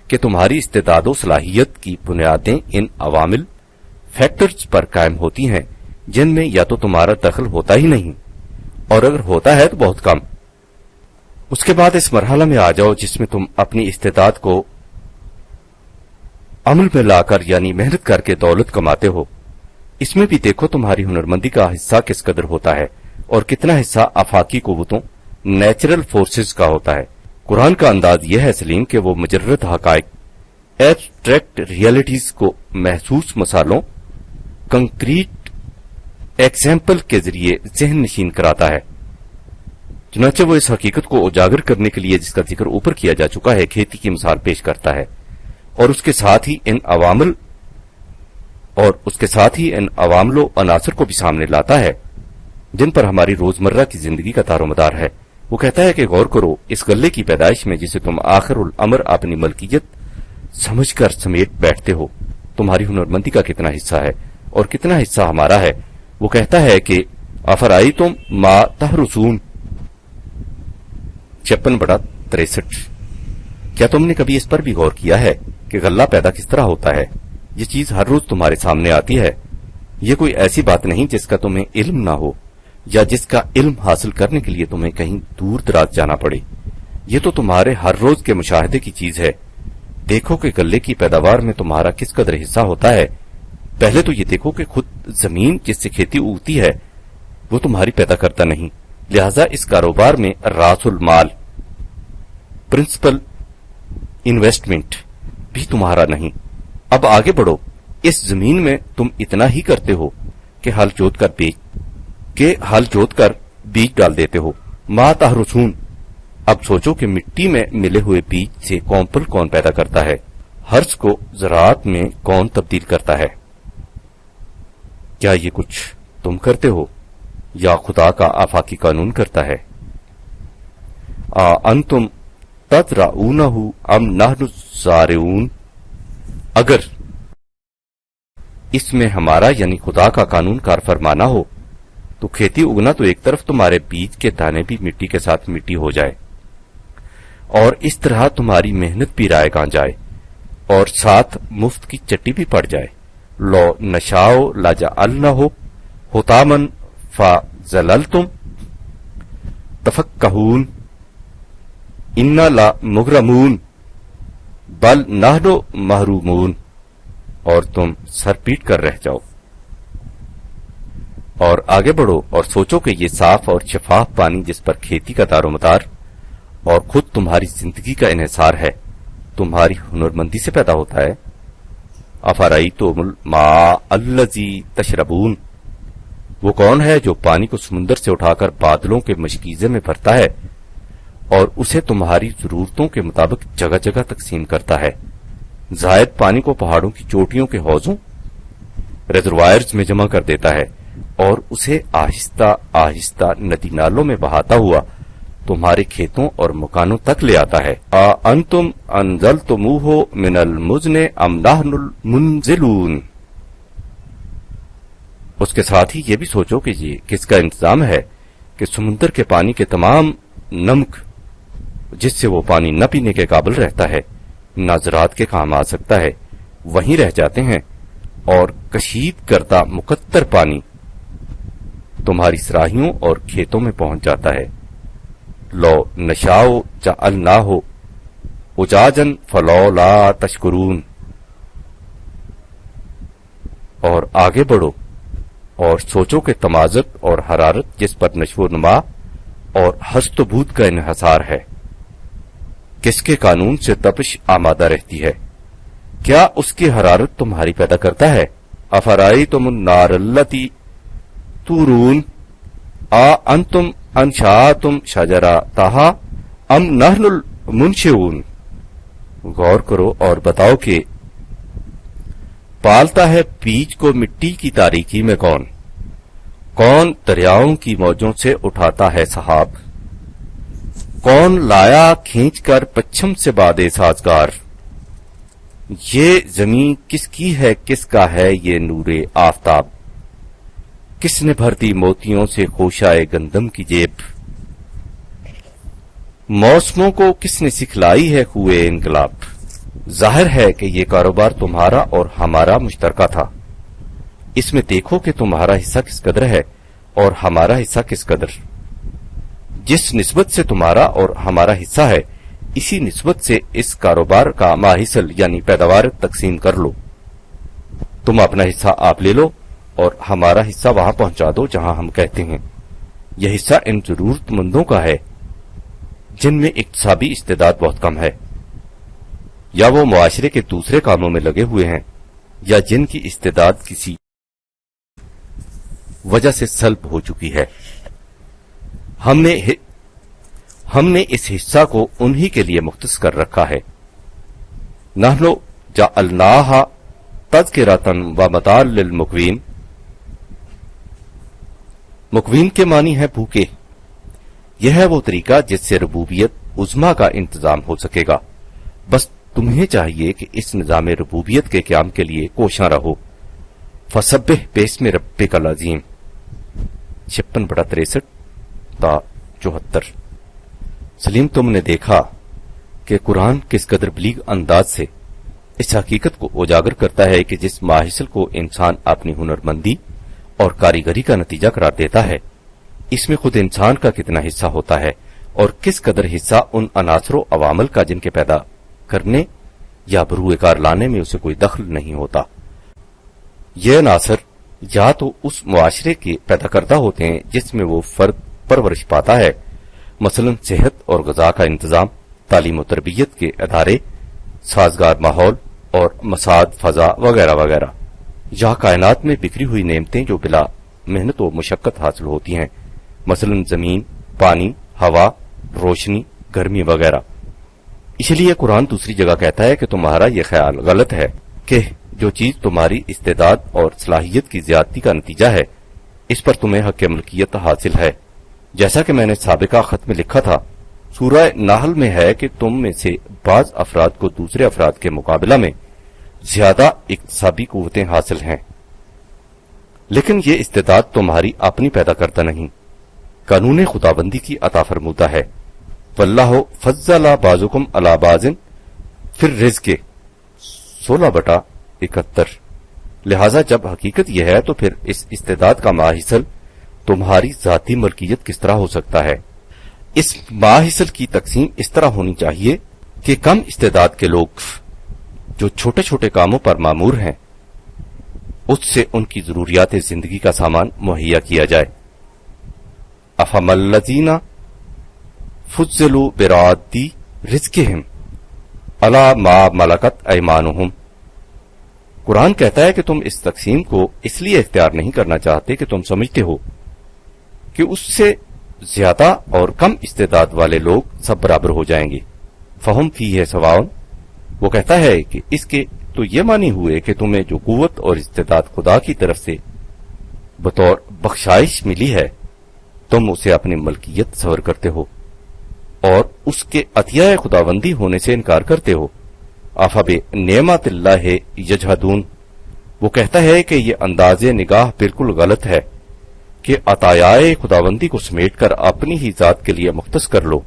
کہ تمہاری استعداد و صلاحیت کی بنیادیں ان عوامل فیکٹرز پر قائم ہوتی ہیں جن میں یا تو تمہارا دخل ہوتا ہی نہیں اور اگر ہوتا ہے تو بہت کم. اس کے بعد اس مرحلہ میں آ جاؤ جس میں تم اپنی استعداد کو عمل میں لا کر یعنی محنت کر کے دولت کماتے ہو. اس میں بھی دیکھو تمہاری ہنرمندی کا حصہ کس قدر ہوتا ہے اور کتنا حصہ آفاقی قوتوں نیچرل فورسز کا ہوتا ہے. قرآن کا انداز یہ ہے سلیم کہ وہ مجرد حقائق ایبسٹریکٹ ریئلٹیز کو محسوس مثالوں کنکریٹ ایگزامپل کے ذریعے ذہن نشین کراتا ہے. چنانچہ وہ اس حقیقت کو اجاگر کرنے کے لیے جس کا ذکر اوپر کیا جا چکا ہے کھیتی کی مثال پیش کرتا ہے اور اس کے ساتھ ہی ان عوامل و عناصر کو بھی سامنے لاتا ہے جن پر ہماری روزمرہ کی زندگی کا دار و مدار ہے. وہ کہتا ہے کہ غور کرو اس غلے کی پیدائش میں جسے تم آخر الامر اپنی ملکیت سمجھ کر سمیٹ بیٹھتے ہو تمہاری ہنرمندی کا کتنا حصہ ہے اور کتنا حصہ ہمارا ہے. وہ کہتا ہے کہ افرائیتم ما تحرثون 56/63. کیا تم نے کبھی اس پر بھی غور کیا ہے کہ غلہ پیدا کس طرح ہوتا ہے؟ یہ چیز ہر روز تمہارے سامنے آتی ہے. یہ کوئی ایسی بات نہیں جس کا تمہیں علم نہ ہو یا جس کا علم حاصل کرنے کے لیے تمہیں کہیں دور دراز جانا پڑے. یہ تو تمہارے ہر روز کے مشاہدے کی چیز ہے. دیکھو کہ غلے کی پیداوار میں تمہارا کس قدر حصہ ہوتا ہے. پہلے تو یہ دیکھو کہ خود زمین جس سے کھیتی اگتی ہے وہ تمہاری پیدا کرتا نہیں، لہذا اس کاروبار میں راس المال پرنسپل انویسٹمنٹ بھی تمہارا نہیں. اب آگے بڑھو. اس زمین میں تم اتنا ہی کرتے ہو کہ ہل جوت کر بیج ڈال دیتے ہو. ما تحرثون. اب سوچو کہ مٹی میں ملے ہوئے بیج سے کونپل کون پیدا کرتا ہے؟ ہرس کو زراعت میں کون تبدیل کرتا ہے؟ کیا یہ کچھ تم کرتے ہو یا خدا کا آفاقی قانون کرتا ہے؟ انتم تزرعونہ ام نحن الزارعون. اگر اس میں ہمارا یعنی خدا کا قانون کار فرمانا ہو تو کھیتی اگنا تو ایک طرف تمہارے بیج کے دانے بھی مٹی کے ساتھ مٹی ہو جائے اور اس طرح تمہاری محنت بھی رائے گاں جائے اور ساتھ مفت کی چٹی بھی پڑ جائے. لو نشاؤ لجعلنہ حطاما فظللتم تفکہون انا لمغرمون بل نحن محرومون. اور تم سر پیٹ کر رہ جاؤ. اور آگے بڑھو اور سوچو کہ یہ صاف اور شفاف پانی جس پر کھیتی کا دار و مدار اور خود تمہاری زندگی کا انحصار ہے تمہاری ہنرمندی سے پیدا ہوتا ہے. افرأیتم الماء الذی تشربون. وہ کون ہے جو پانی کو سمندر سے اٹھا کر بادلوں کے مشکیزے میں بھرتا ہے اور اسے تمہاری ضرورتوں کے مطابق جگہ جگہ تقسیم کرتا ہے. زائد پانی کو پہاڑوں کی چوٹیوں کے حوضوں ریزروائرز میں جمع کر دیتا ہے اور اسے آہستہ آہستہ ندی نالوں میں بہاتا ہوا تمہارے کھیتوں اور مکانوں تک لے آتا ہے. انتم انزلتموہ من المزن ام نحن المنزلون. اس کے ساتھ ہی یہ بھی سوچو کہ یہ کس کا انتظام ہے کہ سمندر کے پانی کے تمام نمک جس سے وہ پانی نہ پینے کے قابل رہتا ہے، نہ زراعت کے کام آ سکتا ہے، وہیں رہ جاتے ہیں، اور کشید کردہ مقطر پانی تمہاری سراہیوں اور کھیتوں میں پہنچ جاتا ہے۔ لو نشاؤ جعلناہ اجاجا فلولا تشکرون۔ اور آگے بڑھو اور سوچو کہ تمازت اور حرارت جس پر نشو و نما اور ہست و بود کا انحصار ہے، کس کے قانون سے تپش آمادہ رہتی ہے؟ کیا اس کی حرارت تمہاری پیدا کرتا ہے؟ افرأیتم النار التی تورون انتم انشأتم شجرتها ام نحن المنشئون۔ غور کرو اور بتاؤ کہ پالتا ہے بیج کو مٹی کی تاریکی میں کون دریاؤں کی موجوں سے اٹھاتا ہے سحاب، کون لایا کھینچ کر پچھم سے بادے سازگار، یہ زمین کس کی ہے، کس کا ہے یہ نور آفتاب، کس نے بھر دی موتیوں سے خوشائے گندم کی جیب، موسموں کو کس نے سکھلائی ہے ہوئے انقلاب۔ ظاہر ہے کہ یہ کاروبار تمہارا اور ہمارا مشترکہ تھا، اس میں دیکھو کہ تمہارا حصہ کس قدر ہے اور ہمارا حصہ کس قدر۔ جس نسبت سے تمہارا اور ہمارا حصہ ہے، اسی نسبت سے اس کاروبار کا ماحصل یعنی پیداوار تقسیم کر لو۔ تم اپنا حصہ آپ لے لو اور ہمارا حصہ وہاں پہنچا دو جہاں ہم کہتے ہیں۔ یہ حصہ ان ضرورت مندوں کا ہے جن میں اقتصادی استعداد بہت کم ہے، یا وہ معاشرے کے دوسرے کاموں میں لگے ہوئے ہیں، یا جن کی استعداد کسی وجہ سے سلب ہو چکی ہے۔ ہم نے اس حصہ کو انہی کے لیے مختص کر رکھا ہے۔ نحن جعلناہ تذکرۃ ومتاعا للمقوین۔ مقوین کے معنی ہے بھوکے۔ یہ ہے وہ طریقہ جس سے ربوبیت عظما کا انتظام ہو سکے گا۔ بس تمہیں چاہیے کہ اس نظام ربوبیت کے قیام کے لیے کوشاں رہو۔ فسبح باسم ربک العظیم 56/63 تا 74۔ سلیم، تم نے دیکھا کہ قرآن کس قدر بلیغ انداز سے اس حقیقت کو اجاگر کرتا ہے کہ جس ماحصل کو انسان اپنی ہنرمندی اور کاریگری کا نتیجہ قرار دیتا ہے، اس میں خود انسان کا کتنا حصہ ہوتا ہے اور کس قدر حصہ ان عناصر و عوامل کا جن کے پیدا کرنے یا بروئے کار لانے میں اسے کوئی دخل نہیں ہوتا۔ یہ عناصر یا تو اس معاشرے کے پیدا کردہ ہوتے ہیں جس میں وہ فرد پرورش پاتا ہے، مثلا صحت اور غذا کا انتظام، تعلیم و تربیت کے ادارے، سازگار ماحول اور مساعد فضا وغیرہ وغیرہ، یا کائنات میں بکھری ہوئی نعمتیں جو بلا محنت و مشقت حاصل ہوتی ہیں، مثلا زمین، پانی، ہوا، روشنی، گرمی وغیرہ۔ اس لیے قرآن دوسری جگہ کہتا ہے کہ تمہارا یہ خیال غلط ہے کہ جو چیز تمہاری استعداد اور صلاحیت کی زیادتی کا نتیجہ ہے، اس پر تمہیں حق ملکیت حاصل ہے۔ جیسا کہ میں نے سابقہ خط میں لکھا تھا، سورہ نحل میں ہے کہ تم میں سے بعض افراد کو دوسرے افراد کے مقابلہ میں زیادہ اکتسابی قوتیں حاصل ہیں، لیکن یہ استعداد تمہاری اپنی پیدا کرتا نہیں، قانون خداوندی کی عطا فرمودہ ہے۔ واللہ فضل بعضکم علی بعض فی الرزق 16/71۔ لہذا جب حقیقت یہ ہے تو پھر اس استعداد کا ماحصل تمہاری ذاتی ملکیت کس طرح ہو سکتا ہے؟ اس ماحصل کی تقسیم اس طرح ہونی چاہیے کہ کم استعداد کے لوگ جو چھوٹے چھوٹے کاموں پر مامور ہیں، اس سے ان کی ضروریات زندگی کا سامان مہیا کیا جائے۔ افم الذین فضلوا براد رزقہم علی ما ملکت ایمانہم۔ قرآن کہتا ہے کہ تم اس تقسیم کو اس لیے اختیار نہیں کرنا چاہتے کہ تم سمجھتے ہو کہ اس سے زیادہ اور کم استعداد والے لوگ سب برابر ہو جائیں گے۔ فہم فیہ سواء، وہ کہتا ہے کہ اس کے تو یہ معنی ہوئے کہ تمہیں جو قوت اور استعداد خدا کی طرف سے بطور بخشائش ملی ہے، تم اسے اپنی ملکیت تصور کرتے ہو اور اس کے عطیہ خداوندی ہونے سے انکار کرتے ہو۔ افبنعمت اللہ یجحدون، وہ کہتا ہے کہ یہ انداز نگاہ بالکل غلط ہے کہ عطایائے خداوندی کو سمیٹ کر اپنی ہی ذات کے لیے مختص کر لو۔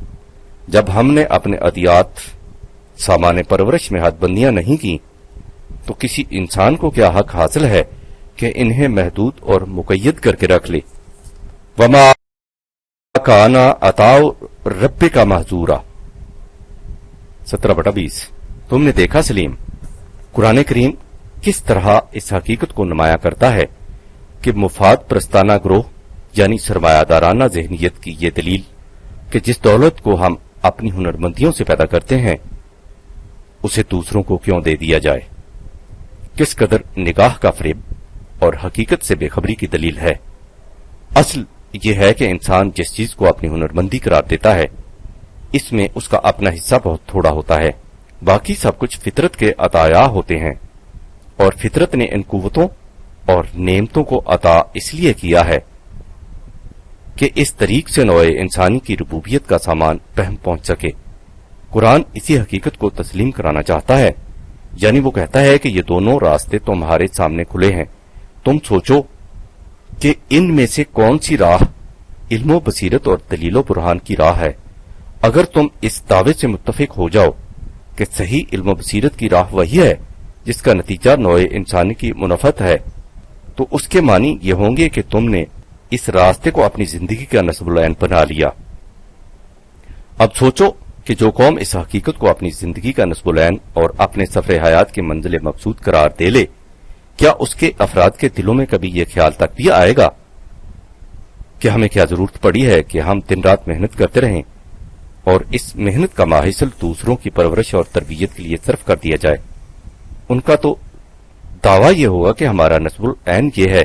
جب ہم نے اپنے عطیات سامان پرورش میں حد بندیاں نہیں کی تو کسی انسان کو کیا حق حاصل ہے کہ انہیں محدود اور مقید کر کے رکھ لے۔ وما کانا عطاء رب کا محظورا 17/20۔ تم نے دیکھا سلیم، قرآن کریم کس طرح اس حقیقت کو نمایاں کرتا ہے کہ مفاد پرستانہ گروہ یعنی سرمایہ دارانہ ذہنیت کی یہ دلیل کہ جس دولت کو ہم اپنی ہنرمندیوں سے پیدا کرتے ہیں اسے دوسروں کو کیوں دے دیا جائے، کس قدر نگاہ کا فریب اور حقیقت سے بے خبری کی دلیل ہے۔ اصل یہ ہے کہ انسان جس چیز کو اپنی ہنرمندی قرار دیتا ہے اس میں اس کا اپنا حصہ بہت تھوڑا ہوتا ہے، باقی سب کچھ فطرت کے عطایا ہوتے ہیں، اور فطرت نے ان قوتوں اور نعمتوں کو عطا اس لیے کیا ہے کہ اس طریق سے نوع انسانی کی ربوبیت کا سامان فہم پہنچ سکے۔ قرآن اسی حقیقت کو تسلیم کرانا چاہتا ہے، یعنی وہ کہتا ہے کہ یہ دونوں راستے تمہارے سامنے کھلے ہیں، تم سوچو کہ ان میں سے کون سی راہ علم و بصیرت اور دلیل و برہان کی راہ ہے۔ اگر تم اس دعوے سے متفق ہو جاؤ کہ صحیح علم و بصیرت کی راہ وہی ہے جس کا نتیجہ نوع انسانی کی منفعت ہے، تو اس کے معنی یہ ہوں گے کہ تم نے اس راستے کو اپنی زندگی کا نصب العین بنا لیا۔ اب سوچو کہ جو قوم اس حقیقت کو اپنی زندگی کا نصب العین اور اپنے سفر حیات کی منزل مقصود قرار دے لے، کیا اس کے افراد کے دلوں میں کبھی یہ خیال تک بھی آئے گا کہ ہمیں کیا ضرورت پڑی ہے کہ ہم دن رات محنت کرتے رہیں اور اس محنت کا ماحصل دوسروں کی پرورش اور تربیت کے لیے صرف کر دیا جائے؟ ان کا تو دعویٰ یہ ہوگا کہ ہمارا نصب العین یہ ہے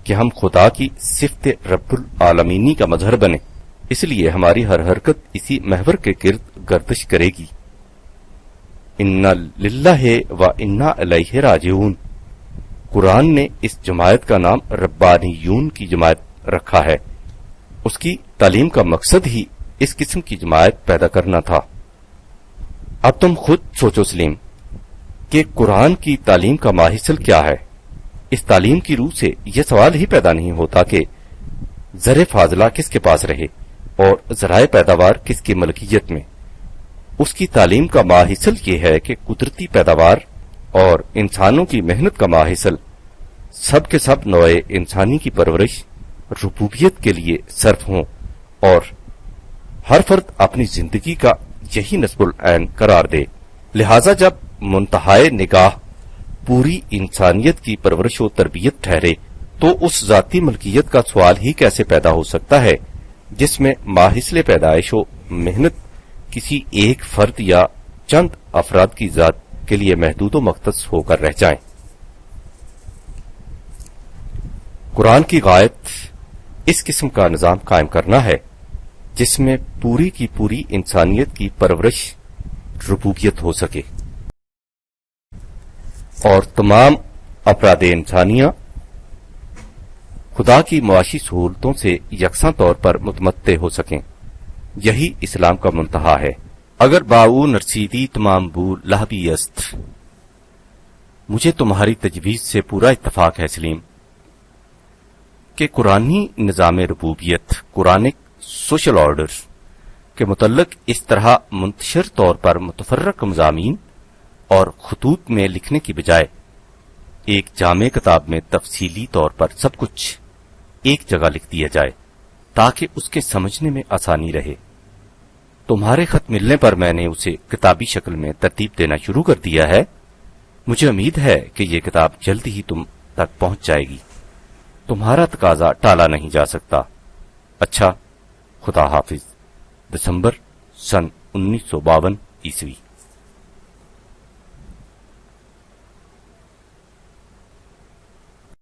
کہ ہم خدا کی صفت رب العالمینی کا مظہر بنے، اس لیے ہماری ہر حرکت اسی محور کے گرد گردش کرے گی۔ انا للہ و انا الیہ راجعون۔ قرآن نے اس جماعت کا نام ربانیون کی جماعت رکھا ہے، اس کی تعلیم کا مقصد ہی اس قسم کی جماعت پیدا کرنا تھا۔ اب تم خود سوچو سلیم کہ قرآن کی تعلیم کا ماحصل کیا ہے۔ اس تعلیم کی روح سے یہ سوال ہی پیدا نہیں ہوتا کہ زر فاضلہ کس کے پاس رہے اور ذرائع پیداوار کس کی ملکیت میں۔ اس کی تعلیم کا ماحصل یہ ہے کہ قدرتی پیداوار اور انسانوں کی محنت کا ماحصل سب کے سب نوع انسانی کی پرورش ربوبیت کے لیے صرف ہوں، اور ہر فرد اپنی زندگی کا یہی نصب العین قرار دے۔ لہذا جب منتہائے نگاہ پوری انسانیت کی پرورش و تربیت ٹھہرے تو اس ذاتی ملکیت کا سوال ہی کیسے پیدا ہو سکتا ہے جس میں ماحصل پیدائش و محنت کسی ایک فرد یا چند افراد کی ذات کے لیے محدود و مختص ہو کر رہ جائیں۔ قرآن کی غایت اس قسم کا نظام قائم کرنا ہے جس میں پوری کی پوری انسانیت کی پرورش ربوبیت ہو سکے اور تمام افراد انسانیہ خدا کی معاشی سہولتوں سے یکساں طور پر متمتع ہو سکیں۔ یہی اسلام کا منتہا ہے۔ اگر باؤ نرسیدی تمام بو لہبی است۔ مجھے تمہاری تجویز سے پورا اتفاق ہے سلیم کہ قرآنی نظام ربوبیت، قرآنک سوشل آرڈر کے متعلق اس طرح منتشر طور پر متفرق مضامین اور خطوط میں لکھنے کی بجائے ایک جامع کتاب میں تفصیلی طور پر سب کچھ ایک جگہ لکھ دیا جائے تاکہ اس کے سمجھنے میں آسانی رہے۔ تمہارے خط ملنے پر میں نے اسے کتابی شکل میں ترتیب دینا شروع کر دیا ہے۔ مجھے امید ہے کہ یہ کتاب جلد ہی تم تک پہنچ جائے گی۔ تمہارا تقاضا ٹالا نہیں جا سکتا۔ اچھا، خدا حافظ۔ دسمبر سن 1952 عیسوی۔